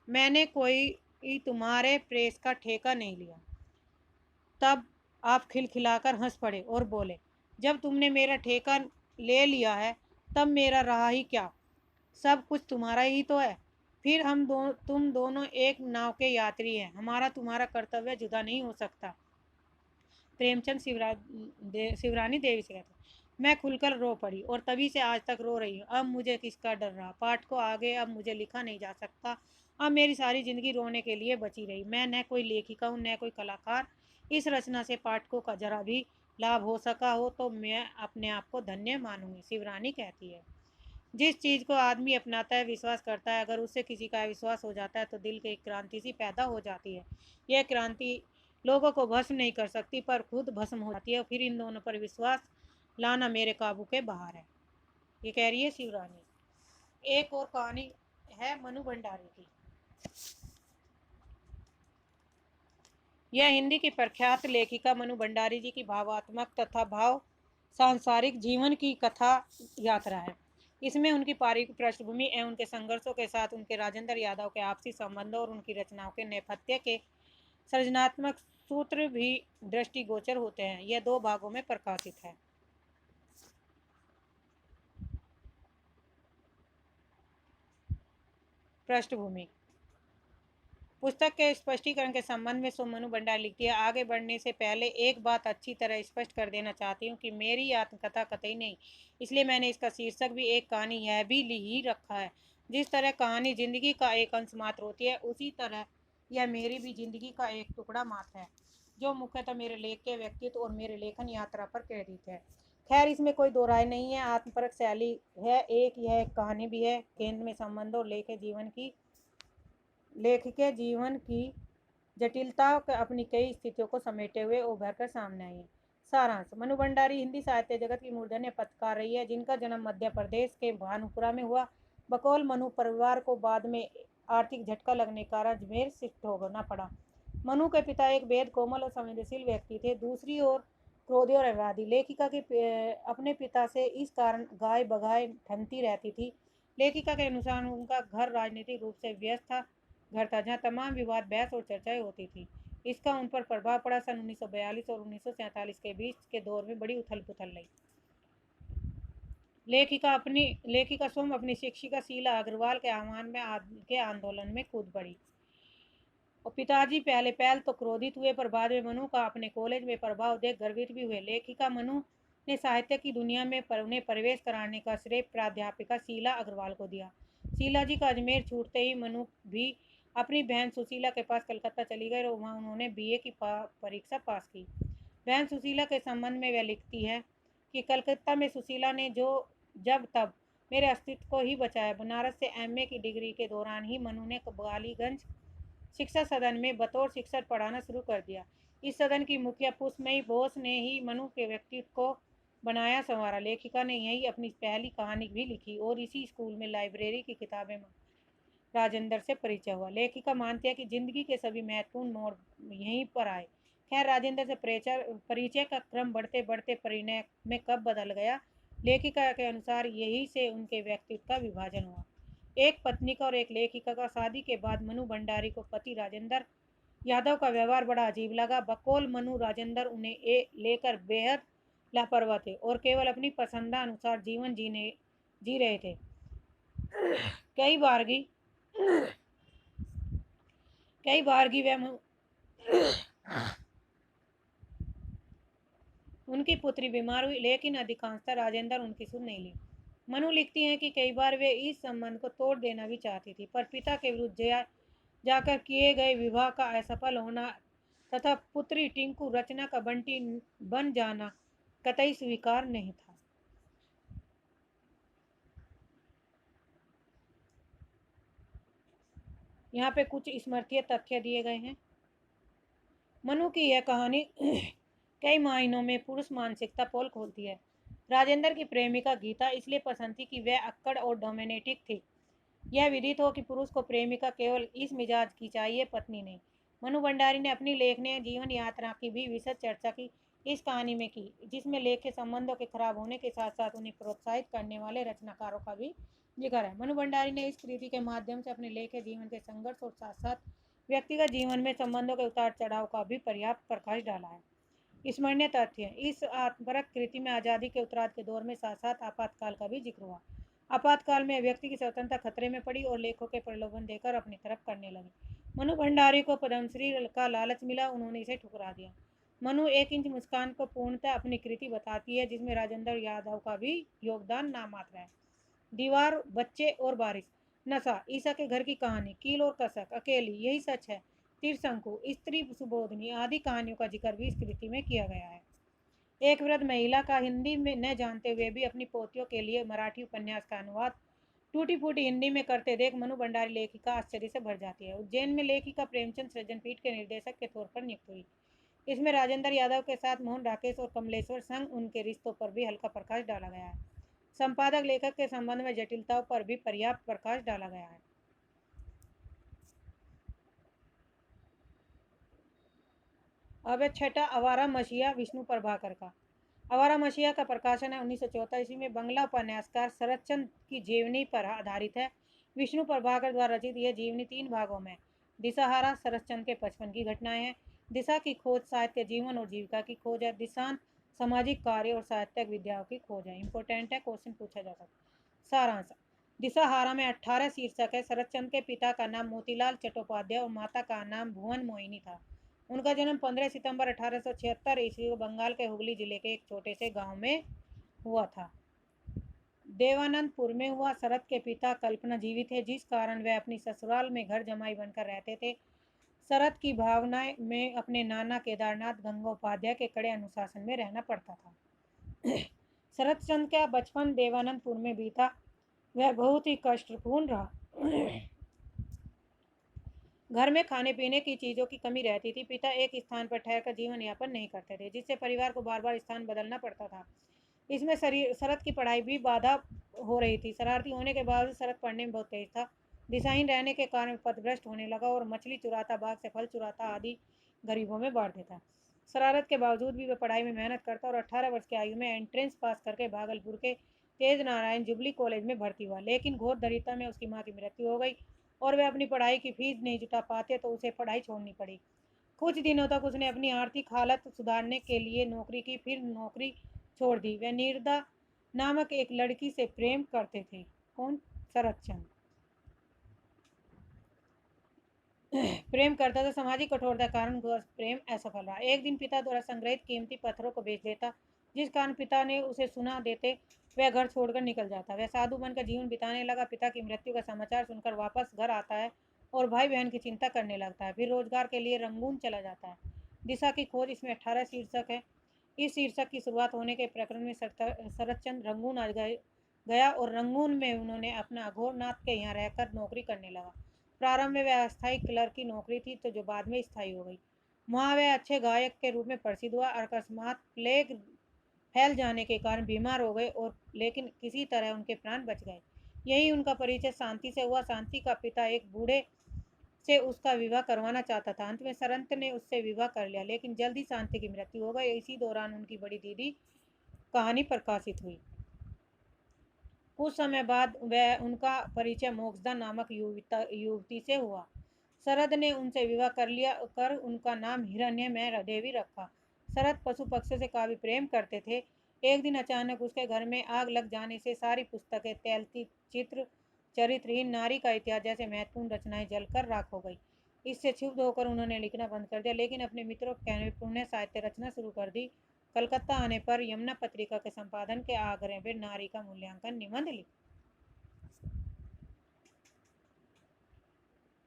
S1: मैंने कोई तुम्हारे प्रेस का ठेका नहीं लिया। तब आप खिलखिलाकर हंस पड़े और बोले, जब तुमने मेरा ठेका ले लिया है तब मेरा रहा ही क्या, सब कुछ तुम्हारा ही तो है। फिर तुम दोनों एक नाव के यात्री हैं, हमारा तुम्हारा कर्तव्य जुदा नहीं हो सकता। प्रेमचंद शिवरानी देवी से कहते, मैं खुलकर रो पड़ी और तभी से आज तक रो रही हूँ। अब मुझे किसका डर रहा, पाठकों आगे अब मुझे लिखा नहीं जा सकता। अब मेरी सारी जिंदगी रोने के लिए बची रही। मैं न कोई लेखिका हूँ न कोई कलाकार। इस रचना से पाठकों का जरा भी लाभ हो सका हो तो मैं अपने आप को धन्य मानूंगी। शिवरानी कहती है, जिस चीज़ को आदमी अपनाता है, विश्वास करता है, अगर उससे किसी का विश्वास हो जाता है तो दिल की एक क्रांति सी पैदा हो जाती है। यह क्रांति लोगों को भस्म नहीं कर सकती पर खुद भस्म हो जाती है। फिर इन दोनों पर विश्वास लाना मेरे काबू के बाहर है। ये कह रही है शिवरानी। एक और कहानी है मनु भंडारी की। यह हिंदी की प्रख्यात लेखिका मनु भंडारी जी की भावात्मक तथा भाव सांसारिक जीवन की कथा यात्रा है। इसमें उनकी पारिवारिक पृष्ठभूमि एवं उनके संघर्षों के साथ उनके राजेंद्र यादव के आपसी संबंधों और उनकी रचनाओं के नेपथ्य के सृजनात्मक सूत्र भी दृष्टिगोचर होते हैं। यह 2 भागों में प्रकाशित है। पृष्ठभूमि। पुस्तक के स्पष्टीकरण के संबंध में मनु भंडारी लिखती है, आगे बढ़ने से पहले एक बात अच्छी तरह स्पष्ट कर देना चाहती हूँ कि मेरी आत्मकथा कतई नहीं, इसलिए मैंने इसका शीर्षक भी एक कहानी यह भी ही रखा है। जिस तरह कहानी जिंदगी का एक अंश मात्र होती है, उसी तरह यह मेरी भी जिंदगी का एक टुकड़ा मात्र है, जो मुख्यतः मेरे लेख के व्यक्तित्व और मेरे लेखन यात्रा पर केंद्रित है। खैर इसमें कोई दो राय नहीं है, आत्मपरक शैली है एक, यह एक कहानी भी है। केंद्र में संबंध और लेख के जीवन की जटिलता अपनी कई स्थितियों को समेटे हुए उभर कर सामने आई है। सारांश। मनु भंडारी हिंदी साहित्य जगत की मूर्धन्य पत्रकार रही है, जिनका जन्म मध्य प्रदेश के भानुपुरा में हुआ। बकौल मनु परिवार को बाद में आर्थिक झटका लगने के कारण अजमेर शिफ्ट होना पड़ा। मनु के पिता एक बेहद कोमल और संवेदनशील व्यक्ति थे। दूसरी ओर क्रोधी और अवैधी लेखिका के अपने पिता से इस कारण गाय बगाए ठनती रहती थी। लेखिका के अनुसार उनका घर राजनीतिक रूप से व्यस्त था, घर था जहाँ तमाम विवाद, बहस और चर्चाएं होती थी। इसका उन पर प्रभाव पड़ा। सन 1942 और 1947 के बीच के दौर में बड़ी उथल पुथल रही। लेखिका स्वयं अपनी शिक्षिका शीला अग्रवाल के आह्वान में के आंदोलन में कूद पड़ी। और पिताजी पहले तो क्रोधित हुए, पर बाद में मनु का अपने कॉलेज में प्रभाव देख गर्वित भी हुए। लेखिका मनु ने साहित्य की दुनिया में उन्हें प्रवेश कराने का श्रेय प्राध्यापिका शीला अग्रवाल को दिया। शीला जी का अजमेर छूटते ही मनु भी अपनी बहन सुशीला के पास कलकत्ता चली गई और वहाँ उन्होंने बीए की परीक्षा पास की। बहन सुशीला के संबंध में वह लिखती है कि कलकत्ता में सुशीला ने जब तब मेरे अस्तित्व को ही बचाया। बनारस से एमए की डिग्री के दौरान ही मनु ने बगालीगंज शिक्षा सदन में बतौर शिक्षक पढ़ाना शुरू कर दिया। इस सदन की मुखिया पुष्पमयी बोस ने ही मनु के व्यक्तित्व को बनाया संवारा। लेखिका ने यही अपनी पहली कहानी भी लिखी और इसी स्कूल में लाइब्रेरी की किताबें राजेंद्र से परिचय हुआ। लेखिका मानती है कि जिंदगी के सभी महत्वपूर्ण मोड़ यहीं पर आए। खैर राजेंद्र से परिचय का क्रम बढ़ते बढ़ते परिणय में कब बदल गया, लेखिका के अनुसार यही से उनके व्यक्तित्व का विभाजन हुआ। एक पत्नी का और एक लेखिका का। शादी के बाद मनु भंडारी को पति राजेंद्र यादव का व्यवहार बड़ा अजीब लगा। बकौल मनु राजेंद्र उन्हें लेकर बेहद लापरवाह थे और केवल अपनी पसंदानुसार जीवन जी रहे थे। कई बार की वह उनकी पुत्री बीमार हुई, लेकिन अधिकांशतः राजेंद्र उनकी सुन नहीं ली। मनु लिखती हैं कि कई बार वे इस संबंध को तोड़ देना भी चाहती थी, पर पिता के विरुद्ध जाकर किए गए विवाह का असफल होना तथा पुत्री टिंकू रचना का बंटी बन जाना कतई स्वीकार नहीं था। यहाँ पे कुछ स्मृतीय तथ्य दिए गए हैं। मनु की यह कहानी कई मायनों में पुरुष मानसिकता पोल खोलती है। राजेंद्र की प्रेमिका गीता इसलिए पसंद थी कि वह अक्कड़ और डोमिनेटिक थी। यह विदित हो कि पुरुष को प्रेमिका केवल इस मिजाज की चाहिए, पत्नी नहीं। मनु भंडारी ने अपनी लेखनी जीवन यात्रा की भी विशद चर्चा की इस कहानी में की, जिसमें लेख के संबंधों के खराब होने के साथ साथ उन्हें प्रोत्साहित करने वाले रचनाकारों का भी जिक्र है। मनु भंडारी ने इस कृति के माध्यम से अपने लेख जीवन के संघर्ष और साथ साथ व्यक्तिगत जीवन में संबंधों के उतार चढ़ाव का भी पर्याप्त प्रकाश डाला है। स्मरणीय तथ्य। इस आत्मपरक कृति में आज़ादी के उत्तरार्ध के दौर में साथ साथ आपातकाल का भी जिक्र हुआ। आपातकाल में व्यक्ति की स्वतंत्रता खतरे में पड़ी और लेखों के प्रलोभन देकर अपनी तरफ करने लगे। मनु भंडारी को पद्मश्री का लालच मिला, उन्होंने इसे ठुकरा दिया। मनु एक इंच मुस्कान को पूर्णतः अपनी कृति बताती है, जिसमें राजेंद्र यादव का भी योगदान नामात्र है। दीवार, बच्चे और बारिश, नशा, ईसा के घर की कहानी, कील और कसक, अकेली, यही सच है, त्रिशंकु, स्त्री सुबोधनी आदि कहानियों का जिक्र भी इस कृति में किया गया है। एक वृद्ध महिला का हिंदी में न जानते हुए भी अपनी पोतियों के लिए मराठी उपन्यास का अनुवाद टूटी फूटी हिंदी में करते देख मनु भंडारी लेखिका आश्चर्य से भर जाती है। उज्जैन में लेखिका प्रेमचंद सृजनपीठ के निर्देशक के तौर पर नियुक्त हुई। इसमें राजेंद्र यादव के साथ मोहन राकेश और कमलेश्वर संग उनके रिश्तों पर भी हल्का प्रकाश डाला गया है। संपादक लेखक के संबंध में जटिलताओं पर भी पर्याप्त प्रकाश डाला गया है। अब छठा, आवारा मसीहा, विष्णु प्रभाकर का। आवारा मसीहा का प्रकाशन है 1914 ईस्वी में। बंगला उपन्यासकार शरतचंद्र की जीवनी पर आधारित है। विष्णु प्रभाकर द्वारा रचित यह जीवनी 3 भागों में। दिशाहारा शरतचंद्र के बचपन की घटनाएं हैं। दिशा की खोज साहित्य, जीवन और जीविका की खोज है। दिशांत सामाजिक कार्य और साहित्यिक विद्याओं की खोज है। इंपॉर्टेंट है, क्वेश्चन पूछा जा सकता है। सारांश। दिशाहारा में 18 शीर्षक है। शरतचंद्र के पिता का नाम मोतीलाल चट्टोपाध्याय और माता का नाम भुवन मोहिनी था। उनका जन्म 15 सितंबर 1876 ईस्वी को बंगाल के हुगली जिले के एक छोटे से गांव में हुआ था। देवानंदपुर में हुआ। शरत के पिता कल्पना जीवित है, जिस कारण वह अपनी ससुराल में घर जमाई बनकर रहते थे। शरत की भावनाएं में अपने नाना केदारनाथ गंगोपाध्याय के कड़े अनुशासन में रहना पड़ता था। शरत चंद का बचपन देवानंदपुर में बीता। वह बहुत ही कष्टपूर्ण रहा। घर में खाने पीने की चीज़ों की कमी रहती थी। पिता एक स्थान पर ठहरकर जीवन यापन नहीं करते थे, जिससे परिवार को बार बार स्थान बदलना पड़ता था। इसमें शरत की पढ़ाई भी बाधा हो रही थी। शरारती होने के बावजूद शरत पढ़ने में बहुत तेज था। दिशाहीन रहने के कारण पथभ्रष्ट होने लगा और मछली चुराता, बाग से फल चुराता आदि गरीबों में बांट देता। शरारत के बावजूद भी वह पढ़ाई में मेहनत करता और 18 वर्ष की आयु में एंट्रेंस पास करके भागलपुर के तेज नारायण जुबली कॉलेज में भर्ती हुआ। लेकिन घोर दरिद्रता में उसकी माँ की मृत्यु हो गई और वह अपनी पढ़ाई की फीस नहीं जुटा पाते तो उसे पढ़ाई छोड़नी पड़ी। कुछ दिनों तक उसने अपनी आर्थिक हालत सुधारने के लिए नौकरी की, फिर नौकरी छोड़ दी। वह नीरदा नामक एक लड़की से प्रेम करते थे। कौन? शरत चंद। प्रेम करता था। सामाजिक कठोरता के कारण प्रेम असफल रहा। एक दिन पिता द्वारा संग्रहित कीमती पत्थरों को बेच देता, जिस कारण पिता ने उसे सुना देते वह घर छोड़कर निकल जाता। वह साधु बनकर जीवन बिताने लगा। पिता की मृत्यु का समाचार सुनकर वापस घर आता है और भाई बहन की चिंता करने लगता है। फिर रोजगार के लिए रंगून चला जाता है। दिशा की खोज, इसमें 18 शीर्षक है। इस शीर्षक की शुरुआत होने के प्रकरण में शरतचंद रंगून आ गया और रंगून में उन्होंने अपना अघोरनाथ के यहाँ रहकर नौकरी करने लगा। प्रारंभ में वह अस्थायी क्लर्क की नौकरी थी, तो जो बाद में स्थायी हो गई। वहाँ वह अच्छे गायक के रूप में प्रसिद्ध हुआ। अकस्मात प्लेग फैल जाने के कारण बीमार हो गए और लेकिन किसी तरह उनके प्राण बच गए। यही उनका परिचय शांति से हुआ। शांति का पिता एक बूढ़े से उसका विवाह करवाना चाहता था। अंत में सरंत ने उससे विवाह कर लिया, लेकिन जल्द ही शांति की मृत्यु हो गई। इसी दौरान उनकी बड़ी दीदी कहानी प्रकाशित हुई। कुछ समय बाद वह उनका परिचय मोक्षदा नामक युवती से हुआ। शरद ने उनसे विवाह कर उनका नाम हिरण्यमय देवी रखा। शरद पशु पक्षियों से काफी प्रेम करते थे। एक दिन अचानक उसके घर में आग लग जाने से सारी पुस्तकें, तैलती चित्र, चरित्रहीन नारी का इतिहास जैसे महत्वपूर्ण रचनाएं जलकर राख हो गई। इससे क्षुब्ध होकर उन्होंने लिखना बंद कर दिया, लेकिन अपने मित्रों के कहने पर पुण्य साहित्य रचना शुरू कर दी। कलकत्ता आने पर यमुना पत्रिका के संपादन के आग्रह पर नारी का मूल्यांकन निबंध लिखा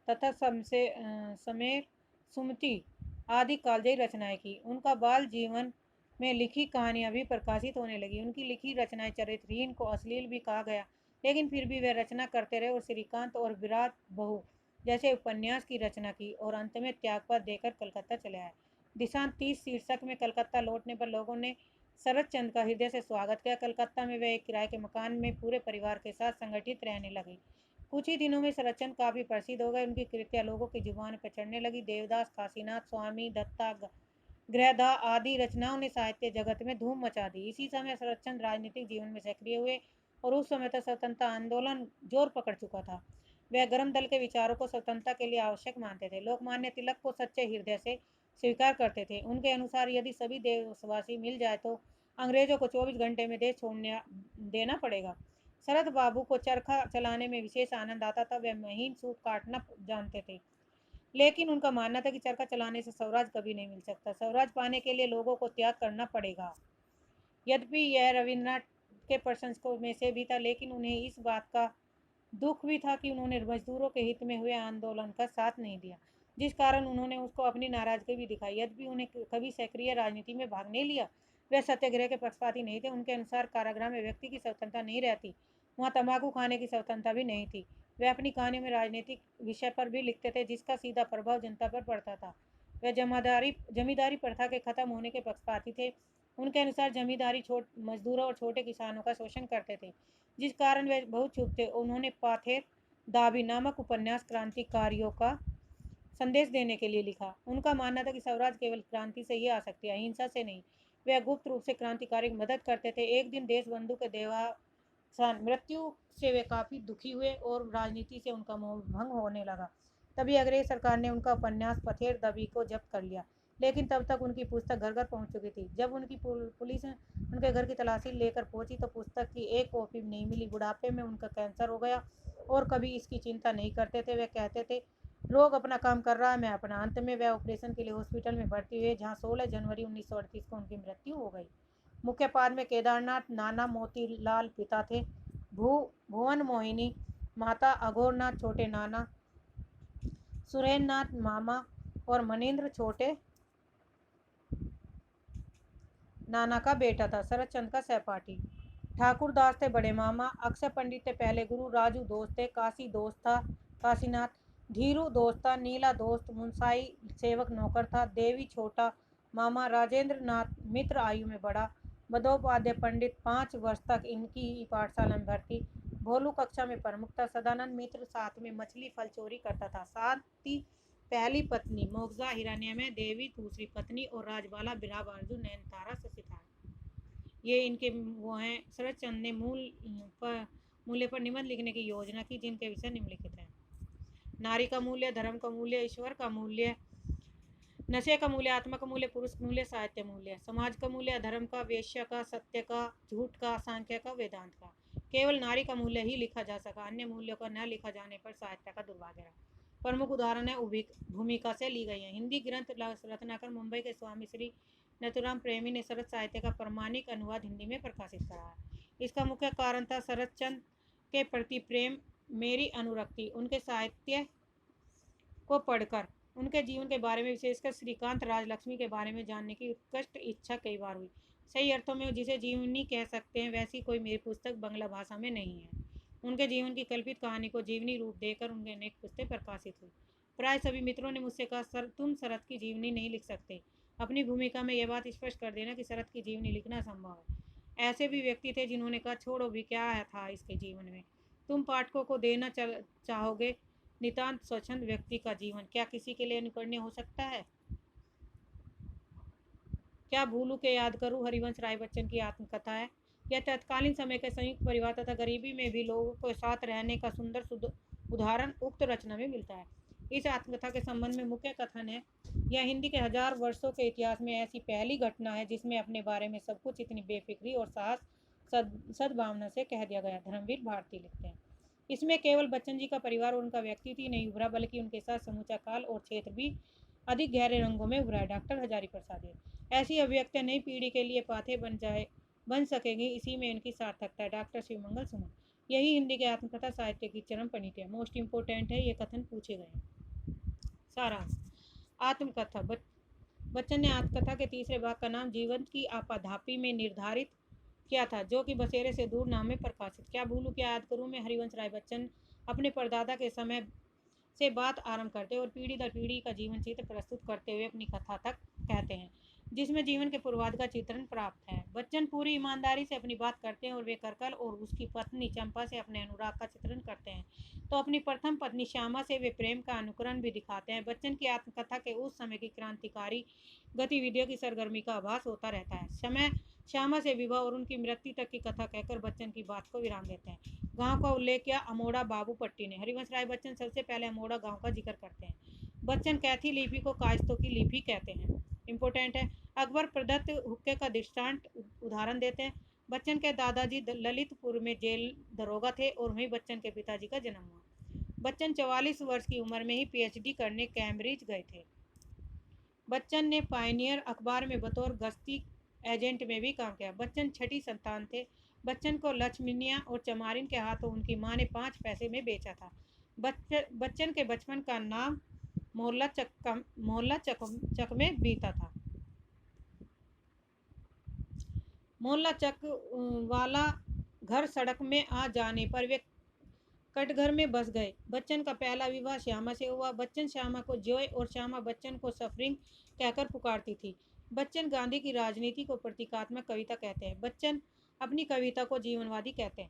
S1: तथा समेर, सुमति आदि कालजयी रचनाएं की। उनका बाल जीवन में लिखी कहानियां भी प्रकाशित होने लगी। उनकी लिखी रचनाएं चरित्रहीन को अश्लील भी कहा गया, लेकिन फिर भी वे रचना करते रहे और श्रीकांत और विराट बहू जैसे उपन्यास की रचना की और अंत में त्यागपत्र देकर कलकत्ता चले आए। दिशांत 30 शीर्षक में कलकत्ता लौटने पर लोगों ने शरत चंद का हृदय से स्वागत किया। कलकत्ता में वे एक किराए के मकान में पूरे परिवार के साथ संगठित रहने लगे। कुछ ही दिनों में शरतचंद काफी प्रसिद्ध हो गए। उनकी कृतियां लोगों की जुबान पर चढ़ने लगी। देवदास, काशीनाथ, स्वामी दत्ता, गृहदा आदि रचनाओं ने साहित्य जगत में धूम मचा दी। इसी समय शरतचंद राजनीतिक जीवन में सक्रिय हुए और उस समय तक स्वतंत्रता आंदोलन जोर पकड़ चुका था। वह गर्म दल के विचारों को स्वतंत्रता के लिए आवश्यक मानते थे। लोकमान्य तिलक को सच्चे हृदय से स्वीकार करते थे। उनके अनुसार यदि सभी देशवासी मिल जाए तो अंग्रेजों को 24 घंटे में देश छोड़ने देना पड़ेगा। शरद बाबू को चरखा चलाने में विशेष आनंद आता था। वह महीन सूत काटना जानते थे, लेकिन उनका मानना था कि चरखा चलाने से स्वराज कभी नहीं मिल सकता। स्वराज पाने के लिए लोगों को त्याग करना पड़ेगा। यद्यपि यह रविन्द्रनाथ के प्रशंसकों में से भी था, लेकिन उन्हें इस बात का दुख भी था कि उन्होंने मजदूरों के हित में हुए आंदोलन का साथ नहीं दिया, जिस कारण उन्होंने उसको अपनी नाराजगी भी दिखाई। यद्यपि उन्हें कभी सक्रिय राजनीति में भाग नहीं लिया, वे सत्याग्रह के पक्षपाती नहीं थे। उनके अनुसार कारागृह में व्यक्ति की स्वतंत्रता नहीं रहती, वहाँ तंबाकू खाने की स्वतंत्रता भी नहीं थी। वे अपनी कहानियों में राजनीतिक विषय पर भी लिखते थे, जिसका सीधा प्रभाव जनता पर पड़ता था। वे जमींदारी प्रथा के खत्म होने के पक्षपाती थे। उनके अनुसार जमींदारी मजदूरों और छोटे किसानों का शोषण करते थे, जिस कारण वे बहुत चुप थे। उन्होंने पाथेर दाबी नामक उपन्यास क्रांतिकारियों का संदेश देने के लिए लिखा। उनका मानना था कि स्वराज केवल क्रांति से ही आ सकती है, अहिंसा से नहीं। वे गुप्त रूप से क्रांतिकारी की मदद करते थे। एक दिन देशबंधु के देहावसान मृत्यु से वे काफ़ी दुखी हुए और राजनीति से उनका मोह भंग होने लगा। तभी अंग्रेज सरकार ने उनका उपन्यास पथेर दबी को जब्त कर लिया, लेकिन तब तक उनकी पुस्तक घर घर पहुंच चुकी थी। जब उनकी पुलिस उनके घर की तलाशी लेकर पहुंची तो पुस्तक की एक कॉपी नहीं मिली। बुढ़ापे में उनका कैंसर हो गया और कभी इसकी चिंता नहीं करते थे। वे कहते थे, रोग अपना काम कर रहा है, मैं अपना। अंत में वह ऑपरेशन के लिए हॉस्पिटल में भर्ती हुए, जहां 16 जनवरी 1938 को उनकी मृत्यु हो गई। मुख्य पाद में केदारनाथ नाना मोतीलाल पिता थे, भुवन मोहिनी माता, अघोरनाथ छोटे नाना, सुरेंद्रनाथ मामा और मनिंद्र छोटे नाना का बेटा था। शरतचंद का सहपाठी। ठाकुर दास थे बड़े मामा, अक्षय पंडित थे पहले गुरु, राजू दोस्त थे, काशी दोस्त था काशीनाथ, धीरू दोस्त था, नीला दोस्त, मुंसाई सेवक नौकर था, देवी छोटा मामा, राजेंद्र नाथ मित्र आयु में बड़ा, बंदोपाध्याय पंडित 5 वर्ष तक इनकी पाठशाला में भर्ती, भोलू कक्षा में प्रमुख था, सदानंद मित्र साथ में मछली फल चोरी करता था, साथ ही पहली पत्नी मोगजा हिरण्य में देवी दूसरी पत्नी और राजबाला बिना बारजू नयनतारा शशिधार। ये इनके वो हैं। शरद चंद्र ने मूल्य पर निबंध लिखने की योजना की, जिनके विषय निम्नलिखित हैं। नारी का मूल्य, धर्म का मूल्य, ईश्वर का मूल्य, नशे का मूल्य, आत्मा का मूल्य, पुरुष मूल्य, साहित्य मूल्य, समाज का मूल्य, धर्म का, वेश्या का, सत्य का, झूठ का, सांख्य का, वेदांत का। केवल नारी का मूल्य ही लिखा जा सका, अन्य मूल्यों का न लिखा जाने पर साहित्य का दुर्भाग्य रहा। प्रमुख उदाहरण है भूमिका से ली गई है। हिंदी ग्रंथ रत्नाकर मुंबई के स्वामी श्री नथुराम प्रेमी ने शरद साहित्य का प्रमाणिक अनुवाद हिंदी में प्रकाशित करा है। इसका मुख्य कारण था शरद चंद्र के प्रति प्रेम, मेरी अनुरक्ति। उनके साहित्य को पढ़कर उनके जीवन के बारे में, विशेषकर श्रीकांत राजलक्ष्मी के बारे में जानने की उत्कृष्ट इच्छा कई बार हुई। सही अर्थों में जिसे जीवनी कह सकते हैं, वैसी कोई मेरी पुस्तक बांग्ला भाषा में नहीं है। उनके जीवन की कल्पित कहानी को जीवनी रूप देकर उनके अनेक पुस्तकें प्रकाशित हुई। प्राय सभी मित्रों ने मुझसे कहा, सर तुम शरद की जीवनी नहीं लिख सकते। अपनी भूमिका में यह बात स्पष्ट कर देना कि शरद की जीवनी लिखना संभव है। ऐसे भी व्यक्ति थे जिन्होंने कहा, छोड़ो भी, क्या था इसके जीवन में। तुम पाठकों को देना चाहोगे नितांत स्वच्छंद व्यक्ति का जीवन, क्या किसी के लिए अनुकरणीय हो सकता है? क्या भूलू के याद करूं हरिवंश राय बच्चन की आत्मकथा है। यह तत्कालीन समय के संयुक्त परिवार तथा गरीबी में भी लोगों के साथ रहने का सुंदर उदाहरण उक्त रचना में मिलता है। इस आत्मकथा के संबंध में मुख्य कथन है, यह हिंदी के 1000 वर्षों के इतिहास में ऐसी पहली घटना है जिसमें अपने बारे में सब कुछ इतनी बेफिक्री और साहस सद्भावना से कह दिया गया। धर्मवीर भारती लिखते हैं, इसमें केवल बच्चन जी का परिवार और उनका व्यक्तित्व ही नहीं उभरा, बल्कि उनके साथ समूचा काल और क्षेत्र भी अधिक गहरे रंगों में उभरा है। डॉक्टर हजारी प्रसाद। ऐसी अभिव्यक्तियां नई पीढ़ी के लिए पाथे बन सकेंगी, इसी में इनकी सार्थकता है। डॉक्टर शिवमंगल सुमन। यही हिंदी के आत्मकथा साहित्य की चरम परिणति है। मोस्ट इम्पोर्टेंट है, ये कथन पूछे गए हैं। सारांश। आत्मकथा। बच्चन ने आत्मकथा के तीसरे भाग का नाम जीवन की आपाधापी में निर्धारित किया था, जो कि बसेरे से दूर नाम में प्रकाशित। क्या भूलू क्या याद करूं में हरिवंश राय बच्चन अपने परदादा के समय से बात आरंभ करते और पीढ़ी दर पीढ़ी का जीवन चित्र प्रस्तुत करते हुए अपनी कथा तक कहते हैं, जिसमें जीवन के पूर्वाध का चित्रण प्राप्त है। बच्चन पूरी ईमानदारी से अपनी बात करते हैं और वे करकल और उसकी पत्नी चंपा से अपने अनुराग का चित्रण करते हैं, तो अपनी प्रथम पत्नी श्यामा से वे प्रेम का अनुकरण भी दिखाते हैं। बच्चन की आत्मकथा के उस समय की क्रांतिकारी गतिविधियों की सरगर्मी का आभास होता रहता है। श्यामा से विवाह और उनकी मृत्यु तक की कथा कहकर बच्चन की बात को विराम देते हैं। गांव का उल्लेख किया अमोड़ा बाबू पट्टी ने। हरिवंश राय बच्चन सबसे पहले अमोड़ा गांव का जिक्र करते हैं। बच्चन कैथी लिपि को कायस्तों की लिपि कहते हैं। इम्पोर्टेंट है। अकबर प्रदत्त हुक्के का दृष्टांत उदाहरण देते हैं। बच्चन के दादाजी ललितपुर में जेल दरोगा थे और वहीं बच्चन के पिताजी का जन्म हुआ। बच्चन 44 वर्ष की उम्र में ही पीएचडी करने कैम्ब्रिज गए थे। बच्चन ने पायनियर अखबार में बतौर गश्ती एजेंट में भी काम किया। बच्चन छठी संतान थे। बच्चन को लक्ष्मीनिया और चमारिन के हाथों उनकी मां ने 5 पैसे में बेचा था। बच्चन के बचपन का नाम मोहल्ला चक में बीता था। मोहल्ला चक वाला घर सड़क में आ जाने पर वे कटघर में बस गए। बच्चन का पहला विवाह श्यामा से हुआ। बच्चन श्यामा को जॉय और श्यामा बच्चन को सफरिंग कहकर पुकारती थी। बच्चन गांधी की राजनीति को प्रतीकात्मक कविता कहते हैं। बच्चन अपनी कविता को जीवनवादी कहते हैं।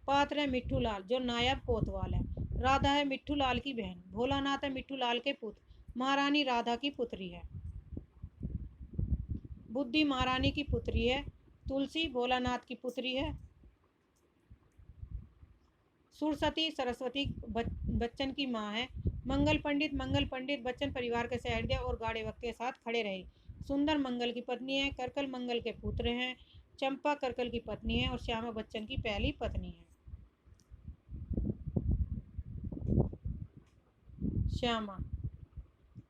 S1: पात्र है मिट्ठू लाल, जो नायब कोतवाल है। राधा है मिट्ठू लाल की बहन। भोलानाथ है मिट्ठू लाल के पुत्र। महारानी राधा की पुत्री है। बुद्धि महारानी की पुत्री है। तुलसी भोलानाथ की पुत्री है। सुरसती सरस्वती बच्चन की मां है। मंगल पंडित बच्चन परिवार के सहृदय और गाढ़े वक्त के साथ खड़े रहे। सुंदर मंगल की पत्नी है। करकल मंगल के पुत्र हैं। चंपा करकल की पत्नी है और श्यामा बच्चन की पहली पत्नी है।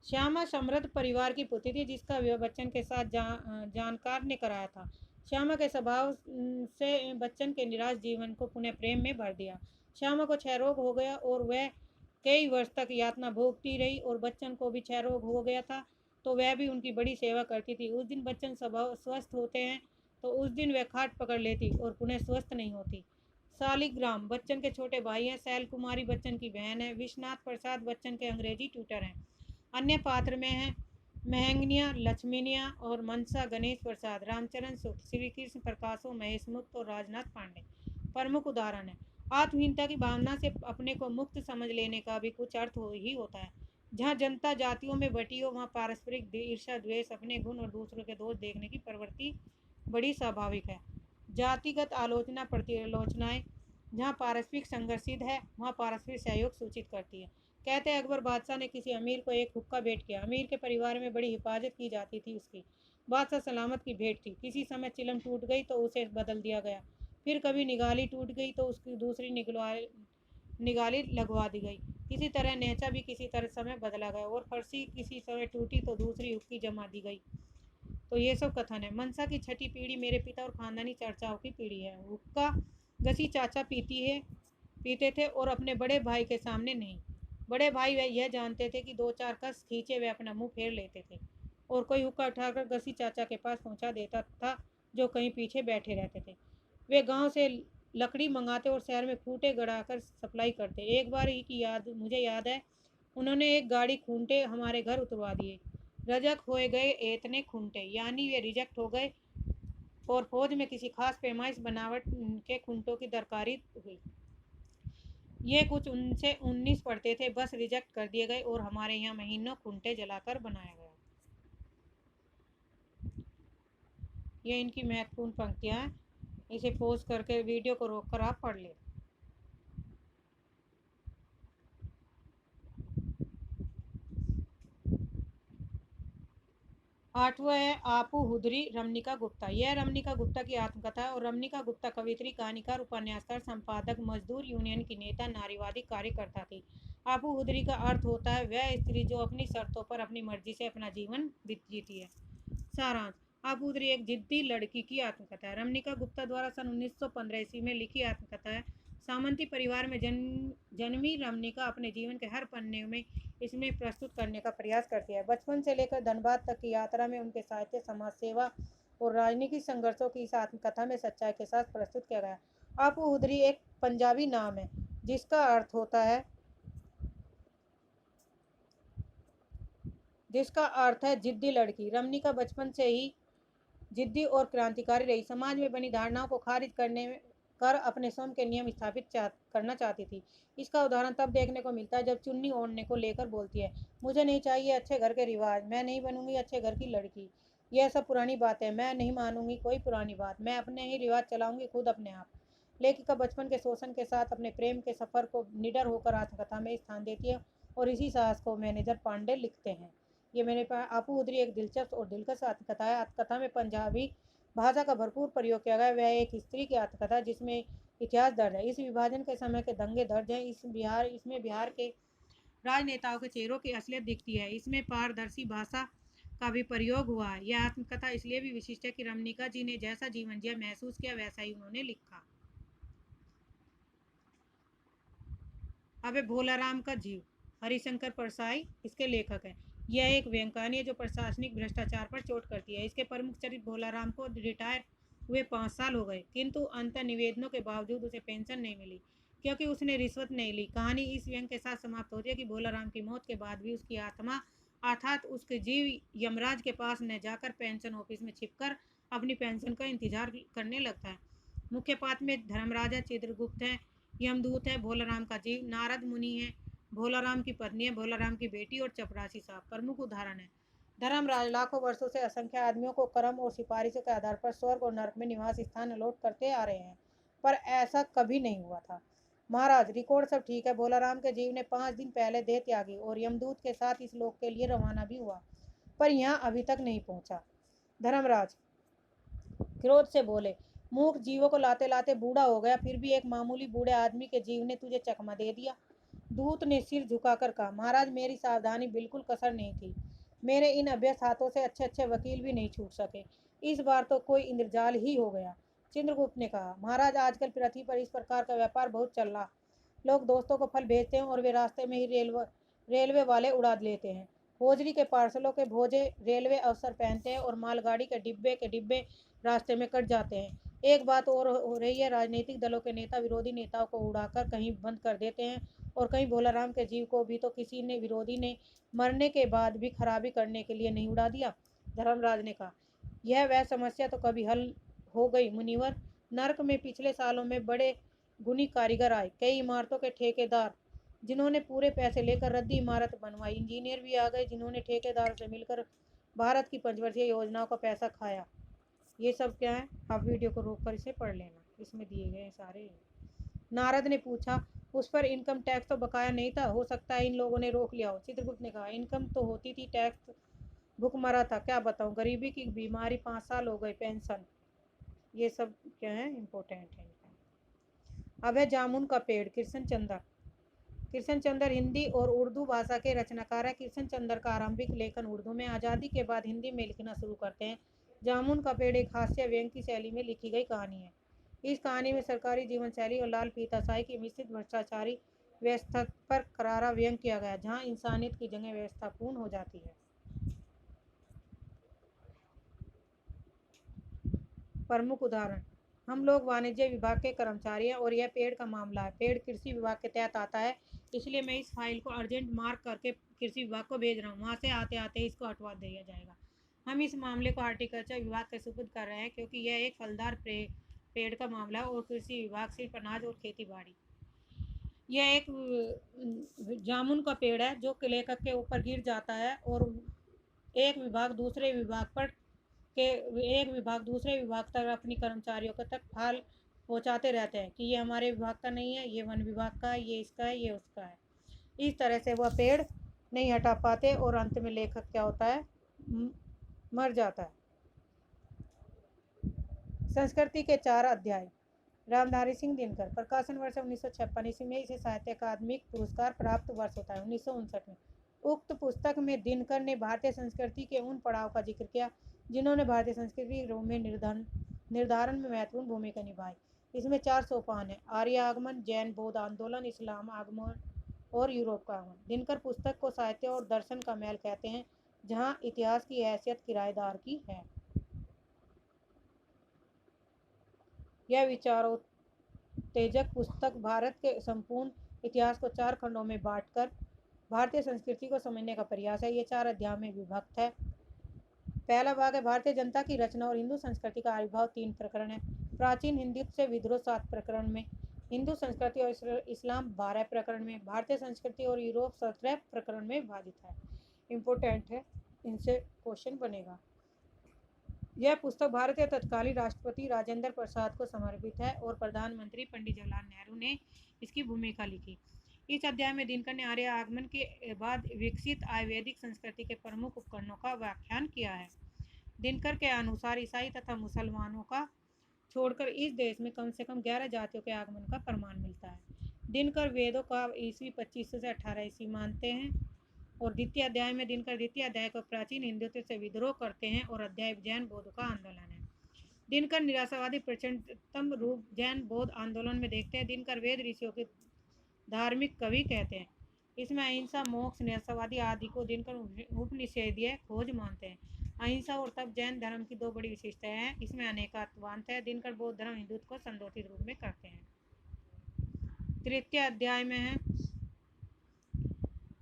S1: श्यामा समृद्ध परिवार की पुत्री थी, जिसका विवाह बच्चन के साथ जानकार ने कराया था। श्यामा के स्वभाव से बच्चन के निराश जीवन को पुनः प्रेम में भर दिया। श्यामा को क्षय रोग हो गया और वह कई वर्ष तक यातना भोगती रही, और बच्चन को भी क्षय रोग हो गया था, तो वह भी उनकी बड़ी सेवा करती थी। उस दिन बच्चन स्वभाव स्वस्थ होते हैं तो उस दिन वह खाट पकड़ लेती और पुनः स्वस्थ नहीं होती। शालिग्राम बच्चन के छोटे भाई हैं, शैल कुमारी बच्चन की बहन है, विश्वनाथ प्रसाद बच्चन के अंग्रेजी ट्यूटर हैं। अन्य पात्र में हैं महंगनिया, लक्ष्मीनिया और मनसा गणेश प्रसाद, रामचरण सुख, श्री कृष्ण प्रकाशो, महेश मुक्त और राजनाथ पांडे प्रमुख उदाहरण है। आत्महीनता की भावना से अपने को मुक्त समझ लेने का भी कुछ अर्थ ही होता है। जहाँ जनता जातियों में बटी हो, वहाँ पारस्परिक ईर्षा द्वेष, अपने गुण और दूसरों के दोष देखने की प्रवृत्ति बड़ी स्वाभाविक है। जातिगत आलोचना प्रतिआलोचनाएं, जहाँ पारस्परिक संघर्षित है, वहाँ पारस्परिक सहयोग सूचित करती है। कहते हैं अकबर बादशाह ने किसी अमीर को एक हुक्का भेंट किया। अमीर के परिवार में बड़ी हिफाजत की जाती थी उसकी। बादशाह सलामत की भेंट थी। किसी समय चिलम टूट गई तो उसे बदल दिया गया। फिर कभी निगाली टूट गई तो उसकी दूसरी निगाली लगवा दी गई। इसी तरह नेचा भी किसी तरह समय बदला गया और फरसी किसी समय टूटी तो दूसरी हुक्की जमा दी गई। तो ये सब कथन है। मनसा की छठी पीढ़ी मेरे पिता और खानदानी चर्चाओं की पीढ़ी है। हुक्का गसी चाचा पीते थे और अपने बड़े भाई के सामने नहीं। बड़े भाई वह यह जानते थे कि दो चार कस खींचे वे अपना मुंह फेर लेते थे और कोई हुक्का उठाकर गसी चाचा के पास पहुंचा देता था, जो कहीं पीछे बैठे रहते थे। वे गांव से लकड़ी मंगाते और शहर में खूंटे गड़ाकर सप्लाई करते। एक बार ही की याद मुझे याद है, उन्होंने एक गाड़ी खूंटे हमारे घर उतरवा दिए। रजक हो गए इतने खूंटे, यानी वे रिजेक्ट हो गए और फौज में किसी खास पैमाइश बनावट के खूंटों की दरकारी हुई। ये कुछ उनसे 19 पढ़ते थे, बस रिजेक्ट कर दिए गए और हमारे यहाँ महीनों खूंटे जलाकर बनाया गया। ये इनकी महत्वपूर्ण पंक्तियाँ हैं। इसे पोज करके वीडियो को रोककर आप पढ़ लें। आठवां है आपू हुदरी रमनिका गुप्ता। यह रमनिका गुप्ता की आत्मकथा है और रमनिका गुप्ता कवित्री, कहानीकार, उपन्यासकार, संपादक, मजदूर यूनियन की नेता, नारीवादी कार्यकर्ता थी। आपू हुदरी का अर्थ होता है वह स्त्री जो अपनी शर्तों पर अपनी मर्जी से अपना जीवन जीती है। सारांश, आपू हुदरी एक जिद्दी लड़की की आत्मकथा है। रमनिका गुप्ता द्वारा सन 1915 ईस्वी में लिखी आत्मकथा है। सामंती परिवार में जन्मी रमनिका अपने जीवन के हर पन्ने में इसमें प्रस्तुत करने का प्रयास करती है। बचपन से लेकर धनबाद तक की यात्रा में उनके साहित्य, समाज सेवा और राजनीतिक संघर्षों की इस आत्मकथा में सच्चाई के साथ प्रस्तुत किया गया। आपू हुदरी एक पंजाबी नाम है जिसका अर्थ है जिद्दी लड़की। रमनिका बचपन से ही जिद्दी और क्रांतिकारी रही। समाज में बनी धारणाओं को खारिज कर अपने स्वयं के नियम स्थापित करना चाहती थी। इसका उदाहरण तब देखने को मिलता है जब चुन्नी ओढ़ने को लेकर बोलती है, मुझे नहीं चाहिए अच्छे घर के रिवाज, मैं नहीं बनूंगी अच्छे घर की लड़की, यह सब पुरानी बात है, मैं नहीं मानूंगी कोई पुरानी बात, मैं अपने ही रिवाज चलाऊंगी खुद अपने आप। लेखिका बचपन के शोषण के साथ अपने प्रेम के सफर को निडर होकर आत्मकथा में स्थान देती है और इसी साहस को मैनेजर पांडे लिखते हैं। ये मेरे पास आपू हुदरी एक दिलचस्प और दिलकश आत्मकथा है। आत्मकथा में पंजाबी भाषा का भरपूर प्रयोग किया गया। वह एक स्त्री की आत्मकथा जिसमें इतिहास दर्ज है। इस विभाजन के समय के दंगे दर्ज हैं। इसमें बिहार के राजनेताओं के चेहरों की असलियत दिखती है। इसमें पारदर्शी भाषा का भी प्रयोग हुआ है। यह आत्मकथा इसलिए भी विशिष्ट है कि रमनिका जी ने जैसा जीवन जिया, महसूस किया, वैसा ही उन्होंने लिखा। अब भोलाराम का जीव, हरिशंकर परसाई इसके लेखक हैं। यह एक व्यंग कहानी है जो प्रशासनिक भ्रष्टाचार पर चोट करती है। इसके प्रमुख चरित्र भोलाराम को रिटायर हुए 5 साल हो गए, किंतु अंतर निवेदनों के बावजूद उसे पेंशन नहीं मिली क्योंकि उसने रिश्वत नहीं ली। कहानी इस व्यंग के साथ समाप्त होती है कि भोलाराम की मौत के बाद भी उसकी आत्मा अर्थात उसके जीव यमराज के पास न जाकर पेंशन ऑफिस में छिपकर अपनी पेंशन का इंतजार करने लगता है। मुख्य पात्र में धर्मराजा चित्रगुप्त है, यमदूत है, भोलाराम का जीव, नारद मुनि है, भोलाराम की पत्नी है, भोलाराम की बेटी और चपरासी साहब प्रमुख उदाहरण है। धर्मराज लाखों वर्षों से असंख्य आदमियों को कर्म और सिफारिशों के आधार पर स्वर्ग और नरक में निवास स्थान अलॉट करते आ रहे हैं, पर ऐसा कभी नहीं हुआ था। महाराज, रिकॉर्ड सब ठीक है। भोलाराम के जीव ने 5 दिन पहले देह त्यागी और यमदूत के साथ इस लोक के लिए रवाना भी हुआ, पर यहाँ अभी तक नहीं पहुंचा। धर्मराज क्रोध से बोले, मूर्ख, जीवों को लाते लाते बूढ़ा हो गया, फिर भी एक मामूली बूढ़े आदमी के जीव ने तुझे चकमा दे दिया। दूत ने सिर झुकाकर कहा, महाराज मेरी सावधानी बिल्कुल कसर नहीं थी। मेरे इन अभ्यस्त हाथों से अच्छे अच्छे वकील भी नहीं छूट सके। इस बार तो कोई इंद्रजाल ही हो गया। चित्रगुप्त ने कहा, महाराज आजकल पृथ्वी पर इस प्रकार का व्यापार बहुत चल रहा। लोग दोस्तों को फल भेजते हैं और वे रास्ते में ही रेलवे वाले उड़ा लेते हैं। होजरी के पार्सलों के भोजे रेलवे अफसर पहनते हैं और मालगाड़ी के डिब्बे रास्ते में कट जाते हैं। एक बात और हो रही है, राजनीतिक दलों के नेता विरोधी नेताओं को उड़ाकर कहीं बंद कर देते हैं और कहीं भोलाराम के जीव को भी तो किसी ने विरोधी ने मरने के बाद भी खराबी करने के लिए नहीं उड़ा दिया। धर्मराज ने कहा, यह वह समस्या तो कभी हल हो गई मुनिवर। नर्क में पिछले सालों में बड़े गुनी कारीगर आए, कई इमारतों के ठेकेदार जिन्होंने पूरे पैसे लेकर रद्दी इमारत बनवाई, इंजीनियर भी आ गए जिन्होंने ठेकेदार से मिलकर भारत की पंचवर्षीय योजनाओं का पैसा खाया। ये सब क्या है, आप वीडियो को रोक कर इसे पढ़ लेना, इसमें दिए गए सारे। नारद ने पूछा, उस पर इनकम टैक्स तो बकाया नहीं था, हो सकता है इन लोगों ने रोक लिया हो। चित्रगुप्त ने कहा, इनकम तो होती थी, टैक्स भूखमरा था, क्या बताऊं, गरीबी की बीमारी, 5 साल हो गए, पेंशन। ये सब क्या है, इम्पोर्टेंट है। अब है जामुन का पेड़। कृष्ण चंद्र। कृष्ण चंद्र हिंदी और उर्दू भाषा के रचनाकार हैं। कृष्ण चंद्र का आरंभिक लेखन उर्दू में, आज़ादी के बाद हिंदी में लिखना शुरू करते हैं। जामुन का पेड़ एक हास्य व्यंग की शैली में लिखी गई कहानी है। इस कहानी में सरकारी जीवन शैली और लाल पीताशाही की मिश्रित भ्रष्टाचारी व्यवस्था पर करारा व्यंग किया गया, जहाँ इंसानियत की जगह व्यवस्था पूर्ण हो जाती है। प्रमुख उदाहरण, हम लोग वाणिज्य विभाग के कर्मचारी हैं और यह पेड़ का मामला है। पेड़ कृषि विभाग के तहत आता है, इसलिए मैं इस फाइल को अर्जेंट मार्क करके कृषि विभाग को भेज रहा हूँ, वहाँ से आते आते इसको हटवा दिया जाएगा। हम इस मामले को हार्टिकल्चर विभाग के सुपुर्द कर रहे हैं क्योंकि यह एक फलदार पेड़ का मामला है और कृषि विभाग सिर्फ अनाज और खेती बाड़ी। यह एक जामुन का पेड़ है जो लेखक के ऊपर गिर जाता है और एक विभाग दूसरे विभाग पर के एक विभाग दूसरे विभाग तक अपनी कर्मचारियों को तक फल पहुंचाते रहते हैं कि ये हमारे विभाग का नहीं है, ये वन विभाग का है, ये इसका है, ये उसका है। इस तरह से वह पेड़ नहीं हटा पाते और अंत में लेखक क्या होता है, मर जाता है। संस्कृति के 4 अध्याय। रामधारी सिंह दिनकर। प्रकाशन वर्ष 1956 ईस्वी में इसे साहित्य अकादमी पुरस्कार प्राप्त वर्ष होता है 1959 में। उक्त पुस्तक में दिनकर ने भारतीय संस्कृति के उन पड़ाव का जिक्र किया जिन्होंने भारतीय संस्कृति में निर्धारण में महत्वपूर्ण भूमिका निभाई। इसमें 4 सोपान है, आर्य आगमन, जैन बौद्ध आंदोलन, इस्लाम आगमन और यूरोप का आगमन। दिनकर पुस्तक को साहित्य और दर्शन का महल कहते हैं, जहाँ इतिहास की हैसियत किराएदार की है। यह विचारोत्तेजक पुस्तक भारत के संपूर्ण इतिहास को 4 खंडों में बांटकर भारतीय संस्कृति को समझने का प्रयास है। ये 4 अध्यायों में विभक्त है। पहला भाग है भारतीय जनता की रचना और हिंदू संस्कृति का आविर्भाव, 3 प्रकरण है। प्राचीन हिंदुत्व से विद्रोह 7 प्रकरण में, हिंदू संस्कृति और इस्लाम 12 प्रकरण में, भारतीय संस्कृति और यूरोप 17 प्रकरण में विभाजित है। इम्पोर्टेंट है, इनसे क्वेश्चन बनेगा। यह पुस्तक भारत के तत्कालीन राष्ट्रपति राजेंद्र प्रसाद को समर्पित है और प्रधानमंत्री पंडित जवाहरलाल नेहरू ने इसकी भूमिका लिखी। इस अध्याय में दिनकर ने आर्य आगमन के बाद विकसित आयुर्वेदिक संस्कृति के प्रमुख उपकरणों का व्याख्यान किया है। दिनकर के अनुसार ईसाई तथा मुसलमानों का छोड़कर इस देश में कम से कम 11 जातियों के आगमन का प्रमाण मिलता है। दिनकर वेदों का ईस्वी 2500 से 18 ईस्वी मानते हैं और द्वितीय अध्याय में दिनकर द्वितीय अध्याय को प्राचीन हिंदुत्व से विद्रोह करते हैं और अध्याय जैन बौद्ध का आंदोलन है। दिनकर निराशावादी प्रचंडतम रूप जैन बौद्ध आंदोलन में देखते हैं। दिनकर वेद ऋषियों के धार्मिक कवि कहते हैं। इसमें अहिंसा, मोक्ष, निराशावादी आदि को दिनकर उपनिषेधीय खोज मानते हैं। अहिंसा और तप जैन धर्म की 2 बड़ी विशेषताएं हैं। इसमें अनेकात्वांत है। दिनकर बौद्ध धर्म हिंदुत्व को संदोषित रूप में करते हैं। तृतीय अध्याय में है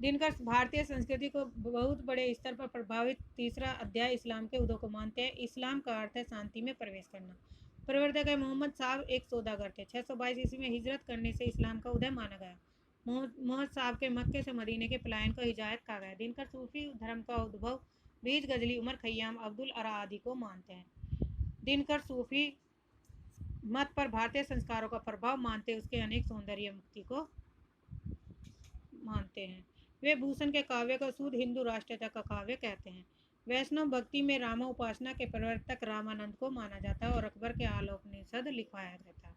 S1: दिनकर भारतीय संस्कृति को बहुत बड़े स्तर पर प्रभावित। तीसरा अध्याय इस्लाम के उदय को मानते हैं। इस्लाम का अर्थ है शांति में प्रवेश करना। प्रवर्तक है मोहम्मद साहब एक सौदागर थे। 622 ईस्वी में हिजरत करने से इस्लाम का उदय माना गया। मोहम्मद साहब के मक्के से मदीने के पलायन को हिजायत कहा गया। दिनकर सूफी धर्म का उद्भव बीज गजली, उमर खय्याम, अब्दुल अरा आदि को मानते हैं। दिनकर सूफी मत पर भारतीय संस्कारों का प्रभाव मानते उसके अनेक सौंदर्य मुक्ति को मानते हैं। वे भूषण के काव्य को शुद्ध हिंदू राष्ट्रीयता का काव्य कहते हैं। वैष्णव भक्ति में रामा उपासना के प्रवर्तक रामानंद को माना जाता है और अकबर के आलोकनिषद लिखवाया जाता है।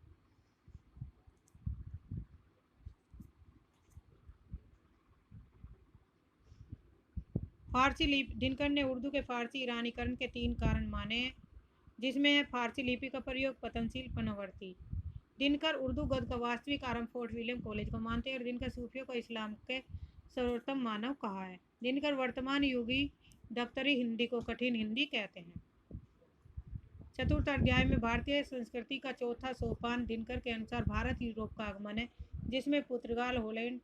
S1: फारसी लिपि। दिनकर ने उर्दू के फारसी ईरानीकरण के 3 कारण माने, जिसमें है फारसी लिपि का प्रयोग, पतनशील पनवर्ती। दिनकर उर्दू गद्य का वास्तविक आरंभ फोर्ट विलियम कॉलेज को मानते हैं और दिनकर सूफियों को इस्लाम के सर्वोत्तम मानव कहा है। दिनकर वर्तमान युगी दफ्तरी हिंदी को कठिन हिंदी कहते हैं। चतुर्थ अध्याय में भारतीय संस्कृति का चौथा सोपान दिनकर के अनुसार भारत यूरोप का आगमन है, जिसमें पुर्तगाल, हॉलैंड,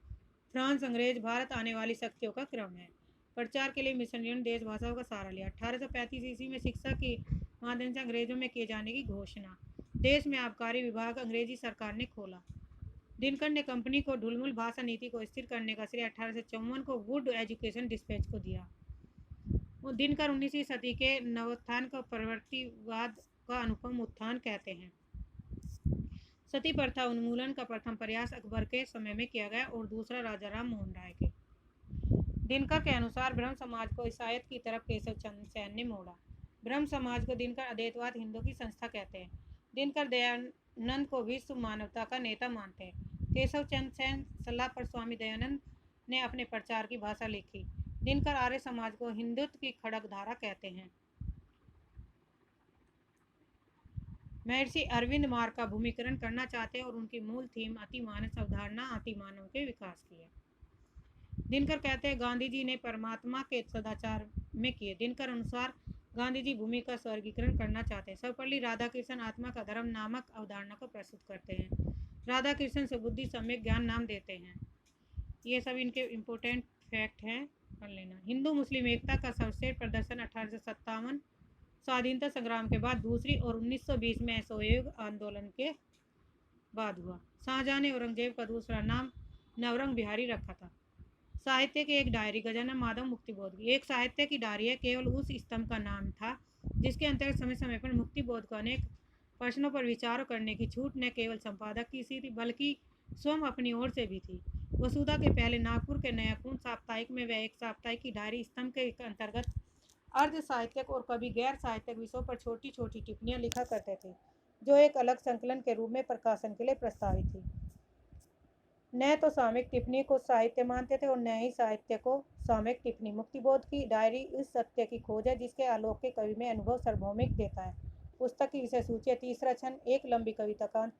S1: फ्रांस, अंग्रेज भारत आने वाली शक्तियों का क्रम है। प्रचार के लिए मिशनरियों ने देश भाषाओं का सहारा लिया। 1835 ईस्वी में शिक्षा के माध्यम से अंग्रेजों में किए जाने की घोषणा। देश में आबकारी विभाग अंग्रेजी सरकार ने खोला। दिनकर ने कंपनी को ढुलमुल भाषा नीति को स्थिर करने का श्रेय 1854 को वुड एजुकेशन डिस्पैच को दिया। दिनकर 19वीं सदी के नवोत्थान को प्रवृत्तिवाद का अनुपम उत्थान कहते हैं। सती प्रथा उन्मूलन का प्रथम प्रयास अकबर के समय में किया गया और दूसरा राजा राम मोहन राय के। दिनकर के अनुसार ब्रह्म समाज को ईसाईयत की तरफ केशव चंद्र सेन ने मोड़ा। ब्रह्म समाज को दिनकर अद्वैतवाद हिंदू की संस्था कहते हैं। दिनकर दयानंद को विश्व मानवता का नेता मानते हैं। केशव चंद्र सेन सलाह पर स्वामी दयानंद ने अपने प्रचार की भाषा लिखी। दिनकर आर्य समाज को हिंदुत्व की खड़क धारा कहते हैं। महर्षि अरविंद मार्ग का भूमिकरण करना चाहते हैं और उनकी मूल थीम अतिमानस अवधारणा अतिमानव के विकास की है। दिनकर कहते हैं गांधी जी ने परमात्मा के सदाचार में किए। दिनकर अनुसार गांधी जी भूमि का स्वर्गीकरण करना चाहते हैं। सर्वपल्ली राधाकृष्ण आत्मा का धर्म नामक अवधारणा को प्रस्तुत करते हैं। राधाकृष्ण सुबुद्धि सम्यक ज्ञान नाम देते हैं। ये सब इनके इम्पोर्टेंट फैक्ट हैं, पढ़ लेना। हिंदू मुस्लिम एकता का सर्वश्रेष्ठ प्रदर्शन 1857 स्वाधीनता संग्राम के बाद दूसरी और 1920 में असहयोग आंदोलन के बाद हुआ। शाहजहां ने औरंगजेब का दूसरा नाम नवरंग बिहारी रखा था। साहित्य की एक डायरी गजानन माधव मुक्तिबोध की एक साहित्य की डायरी है, केवल उस स्तंभ का नाम था जिसके अंतर्गत समय समय पर मुक्तिबोध को अनेक प्रश्नों पर विचार करने की छूट न केवल संपादक की सी थी बल्कि स्वयं अपनी ओर से भी थी। वसुधा के पहले नागपुर के नयापूर्ण साप्ताहिक में वह एक साप्ताहिक की डायरी स्तंभ के अंतर्गत अर्ध साहित्यक और कभी गैर साहित्यक विषयों पर छोटी छोटी टिप्पणियां लिखा करते थे, जो एक अलग संकलन के रूप में प्रकाशन के लिए प्रस्तावित थी। न तो सामयिक टिप्पणी को साहित्य मानते थे और न ही साहित्य को सामयिक टिप्पणी। मुक्तिबोध की डायरी उस सत्य की खोज है जिसके आलोक के कवि में अनुभव सार्वभौमिक देता है। पुस्तक की विषय सूची है। तीसरा छंद, एक लंबी कविता का अंत,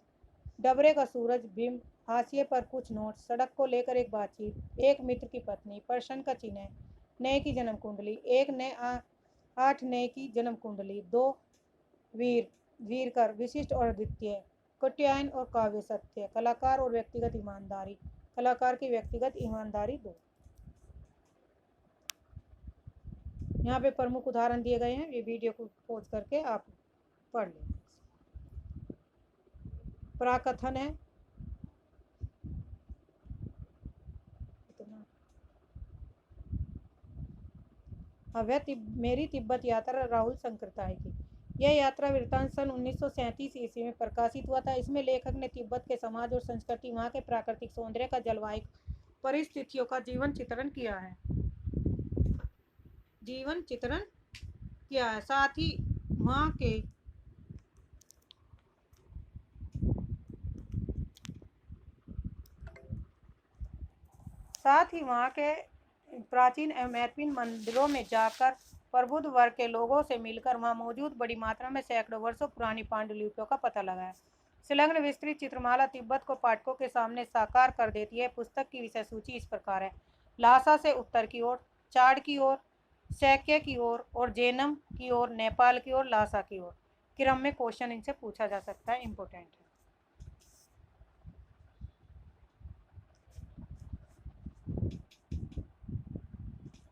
S1: डबरे का सूरज, बिंब, हाशिए पर कुछ नोट, सड़क को लेकर एक बातचीत, एक मित्र की पत्नी, प्रश्न का चिन्ह, नए की जन्म कुंडली, एक नए 8 नए की जन्म कुंडली, 2 वीर वीरकर, विशिष्ट और अद्वितीय, कात्यायन और काव्य सत्य, कलाकार और व्यक्तिगत ईमानदारी, कलाकार की व्यक्तिगत ईमानदारी 2। यहाँ पे प्रमुख उदाहरण दिए गए हैं, ये वीडियो को पॉज करके आप पढ़ लें। प्राकथन है, मेरी तिब्बत यात्रा राहुल शंकरताई की। यह यात्रा वृत्तांत सन 1937 ईस्वी में प्रकाशित हुआ था। इसमें लेखक ने तिब्बत के समाज और संस्कृति, वहाँ के प्राकृतिक सौंदर्य का, जलवायु परिस्थितियों का जीवन चित्रण किया है। साथ ही वहाँ के प्राचीन एवं महत्वपूर्ण मंदिरों में जाकर प्रबुद्ध वर्ग के लोगों से मिलकर वहाँ मौजूद बड़ी मात्रा में सैकड़ों वर्षों पुरानी पांडुलिपियों का पता लगाया। संलग्न विस्तृत चित्रमाला तिब्बत को पाठकों के सामने साकार कर देती है। पुस्तक की विषय सूची इस प्रकार है। लासा से उत्तर की ओर, चाड की ओर, सैक्य की ओर और जेनम की ओर, नेपाल की ओर, लासा की ओर। क्रम में क्वेश्चन इनसे पूछा जा सकता है, इम्पोर्टेंट है।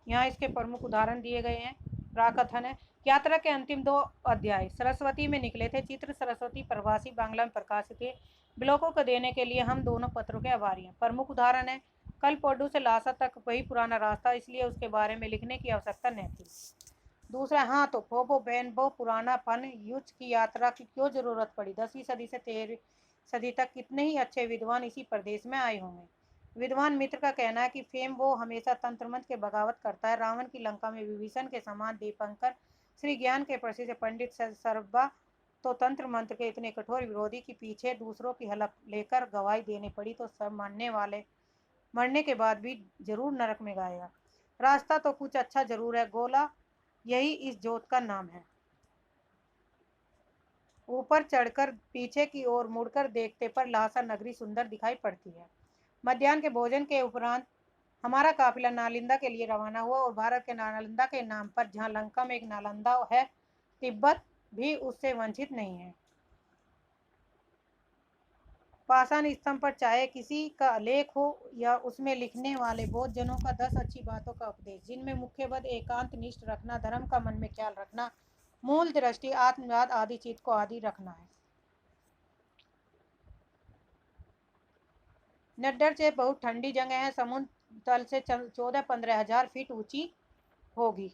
S1: यहाँ इसके प्रमुख उदाहरण दिए गए हैं। प्राकथन है, यात्रा के अंतिम 2 अध्याय सरस्वती में निकले थे। चित्र सरस्वती प्रवासी बांग्ला में प्रकाशित थे। ब्लॉकों को देने के लिए हम दोनों पत्रों के आभारी हैं। प्रमुख उदाहरण है, कल पोडू से लासा तक वही पुराना रास्ता, इसलिए उसके बारे में लिखने की आवश्यकता नहीं थी। दूसरा, हाँ तो फोबो बैनबो पुराना फन युद्ध की यात्रा की क्यों जरूरत पड़ी। 10वीं सदी से 13वीं सदी तक कितने ही अच्छे विद्वान इसी प्रदेश में आए होंगे। विद्वान मित्र का कहना है कि फेम वो हमेशा तंत्र मंत्र के बगावत करता है। रावण की लंका में विभीषण के समान दीपंकर, श्री ज्ञान के प्रसिद्ध पंडित सर्वा तो तंत्र मंत्र के इतने कठोर विरोधी कि पीछे दूसरों की हलफ लेकर गवाही देनी पड़ी तो सब मरने के बाद भी जरूर नरक में गाएगा। रास्ता तो कुछ अच्छा जरूर है, गोला यही इस जोत का नाम है। ऊपर चढ़कर पीछे की ओर मुड़कर देखते पर लासा नगरी सुंदर दिखाई पड़ती है। मध्याह्न के भोजन के उपरांत हमारा काफिला नालंदा के लिए रवाना हुआ और भारत के नालंदा के नाम पर, जहाँ लंका में एक नालंदा है, तिब्बत भी उससे वंचित नहीं है। पाषाण स्तंभ पर चाहे किसी का लेख हो या उसमें लिखने वाले बहुत जनों का 10 अच्छी बातों का उपदेश, जिनमें मुख्य पद एकांत निष्ठ रखना, धर्म का मन में ख्याल रखना, मूल दृष्टि, आत्मवाद आदि चित्त को आदि रखना है। नड्डर से बहुत ठंडी जगह है, समुद्र तल से 14-15 हजार फीट ऊंची होगी।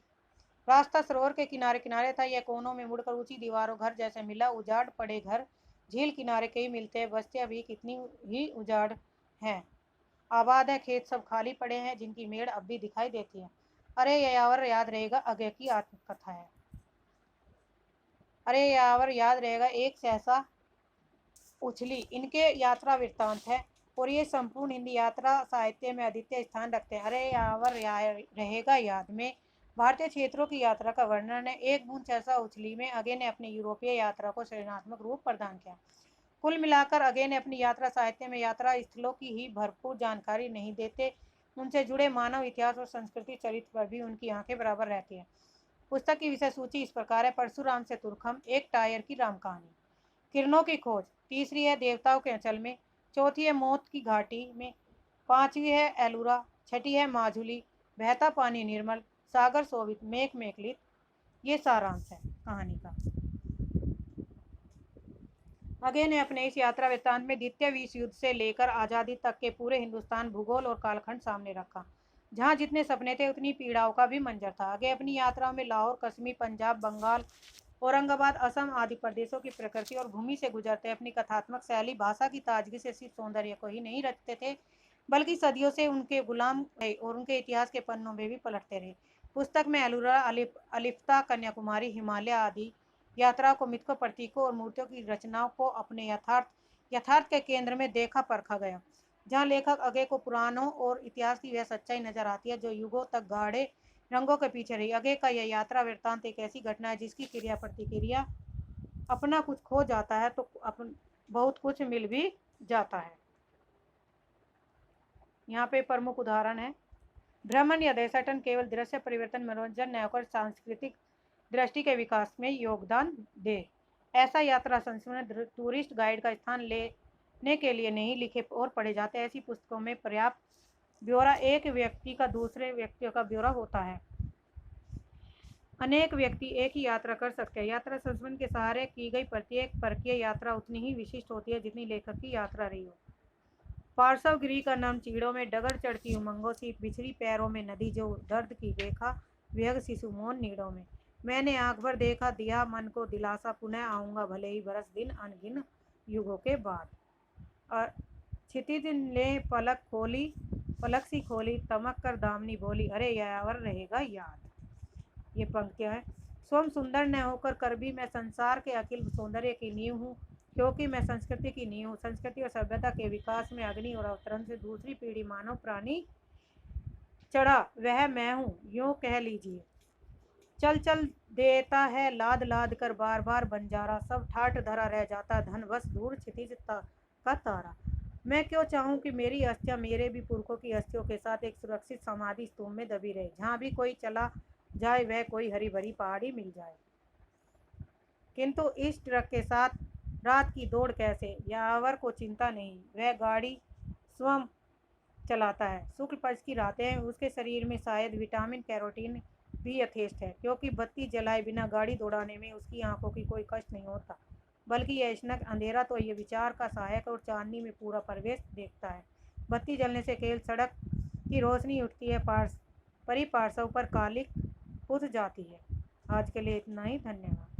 S1: रास्ता सरोवर के किनारे किनारे था, यह कोनों में मुड़कर ऊंची दीवारों घर जैसे मिला। उजाड़ पड़े घर झील किनारे कई मिलते हैं, बस्तियां भी कितनी ही उजाड़ हैं, आबाद है, खेत सब खाली पड़े हैं, जिनकी मेड़ अब भी दिखाई देती है। अरे यावर याद रहेगा, आगे की आत्मकथा है। अरे यावर याद रहेगा, एक सहसा उछली, इनके यात्रा वृत्तांत है और ये संपूर्ण हिंदी यात्रा साहित्य में अद्वितीय स्थान रखते हैं। अरे यावर रहेगा याद में भारतीय क्षेत्रों की यात्रा का वर्णन है। एक बूंद सहसा उछली में अगे ने अपनी यूरोपीय यात्रा को सृजनात्मक रूप प्रदान किया। कुल मिलाकर अगे ने अपनी यात्रा साहित्य में यात्रा स्थलों की ही भरपूर जानकारी नहीं देते, उनसे जुड़े मानव इतिहास और संस्कृति चरित्र पर भी उनकी आंखें बराबर रहती है। पुस्तक की विषय सूची इस प्रकार है: परशुराम से तुर्खम, एक टायर की राम कहानी, किरणों की खोज, तीसरी है देवताओं के अंचल में, चौथी है मौत की घाटी में, पांचवी है एलुरा, छठी है माजुली, बहता पानी निर्मल, सागर शोभित, मेघ मेघलित। ये सारांश है कहानी का। अगे ने अपने इस यात्रा वृत्तांत में द्वितीय विश्व युद्ध से लेकर आज़ादी तक के पूरे हिंदुस्तान भूगोल और कालखंड सामने रखा। जहाँ जितने सपने थे उतनी पीड़ाओं का भी मंजर था। आगे अपनी यात्रा में लाहौर, कश्मीर, पंजाब, बंगाल, औरंगाबाद, असम आदि प्रदेशों की प्रकृति और भूमि से गुजरते अपनी कथात्मक शैली, भाषा की ताजगी से सिर्फ सौंदर्य को ही नहीं रचते थे, बल्कि सदियों से उनके गुलाम रहे और उनके इतिहास के पन्नों में भी पलटते रहे। पुस्तक में एलुरा, अलिफ्ता, कन्याकुमारी, हिमालय आदि यात्रा को, मिथकों, प्रतीकों और मूर्तियों की रचनाओं को अपने यथार्थ के केंद्र में देखा परखा गया। जहाँ लेखक अगे को पुराणों और इतिहास की वह सच्चाई नजर आती है जो युगों तक गाढ़े रंगों के पीछे रही। अगे का यह यात्रा वृत्तांत एक ऐसी घटना है जिसकी क्रिया प्रतिक्रिया अपना कुछ खो जाता है तो बहुत कुछ मिल भी जाता है। यहाँ पे प्रमुख उदाहरण है: भ्रमण या देशाटन केवल दृश्य परिवर्तन, मनोरंजन न होकर सांस्कृतिक दृष्टि के विकास में योगदान दे। ऐसा यात्रा संस्मरण टूरिस्ट गाइड का स्थान लेने के लिए नहीं लिखे और पढ़े जाते। ऐसी पुस्तकों में पर्याप्त ब्यौरा एक व्यक्ति का दूसरे व्यक्तियों का ब्यौरा होता है। अनेक व्यक्ति एक ही यात्रा कर सकते हैं। यात्रा संस्मरण के सहारे की गई प्रत्येक परकीय यात्रा उतनी ही विशिष्ट होती है जितनी लेखक की यात्रा रही हो। पार्श्वगिरी का नम चीड़ों में डगर चढ़ती उमंगों सी, बिछड़ी पैरों में नदी जो दर्द की देखा, विहग शिशु मोन नीड़ों में। मैंने आंख भर देखा, दिया मन को दिलासा, पुनः आऊंगा भले ही बरस दिन अनगिन युगों के बाद। क्षितिज ने पलक सी खोली, तमक कर दामनी बोली, अरे यावर रहेगा याद। ये पंक्तियां हैं: स्वयं सुंदर न होकर कर भी मैं संसार के अखिल सौंदर्य की नींव हूँ, क्योंकि मैं संस्कृति की नींव हूँ। संस्कृति और सभ्यता के विकास में अग्नि और अवतरण से दूसरी पीढ़ी मानव प्राणी चढ़ा, वह मैं हूँ, यूं कह लीजिए। चल चल देता है लाद लाद कर बार बार बंजारा, सब ठाट धरा रह जाता धन बस दूर क्षितिज का तारा। मैं क्यों चाहूँ कि मेरी अस्थियां मेरे भी पुरखों की अस्थियों के साथ एक सुरक्षित समाधि स्तूप में दबी रहे, जहाँ भी कोई चला जाए वह कोई हरी भरी पहाड़ी मिल जाए। किंतु इस ट्रक के साथ रात की दौड़ कैसे? यावर को चिंता नहीं, वह गाड़ी स्वयं चलाता है। शुक्ल पक्ष की रातें हैं, उसके शरीर में शायद विटामिन कैरोटीन भी यथेष्ट है, क्योंकि बत्ती जलाए बिना गाड़ी दौड़ाने में उसकी आंखों की कोई कष्ट नहीं होता, बल्कि यह स्नग अंधेरा तो ये विचार का सहायक और चांदनी में पूरा परिवेश देखता है। बत्ती जलने से केवल सड़क की रोशनी उठती है, परिपार्श्व पर कालिक बुझ जाती है। आज के लिए इतना ही, धन्यवाद।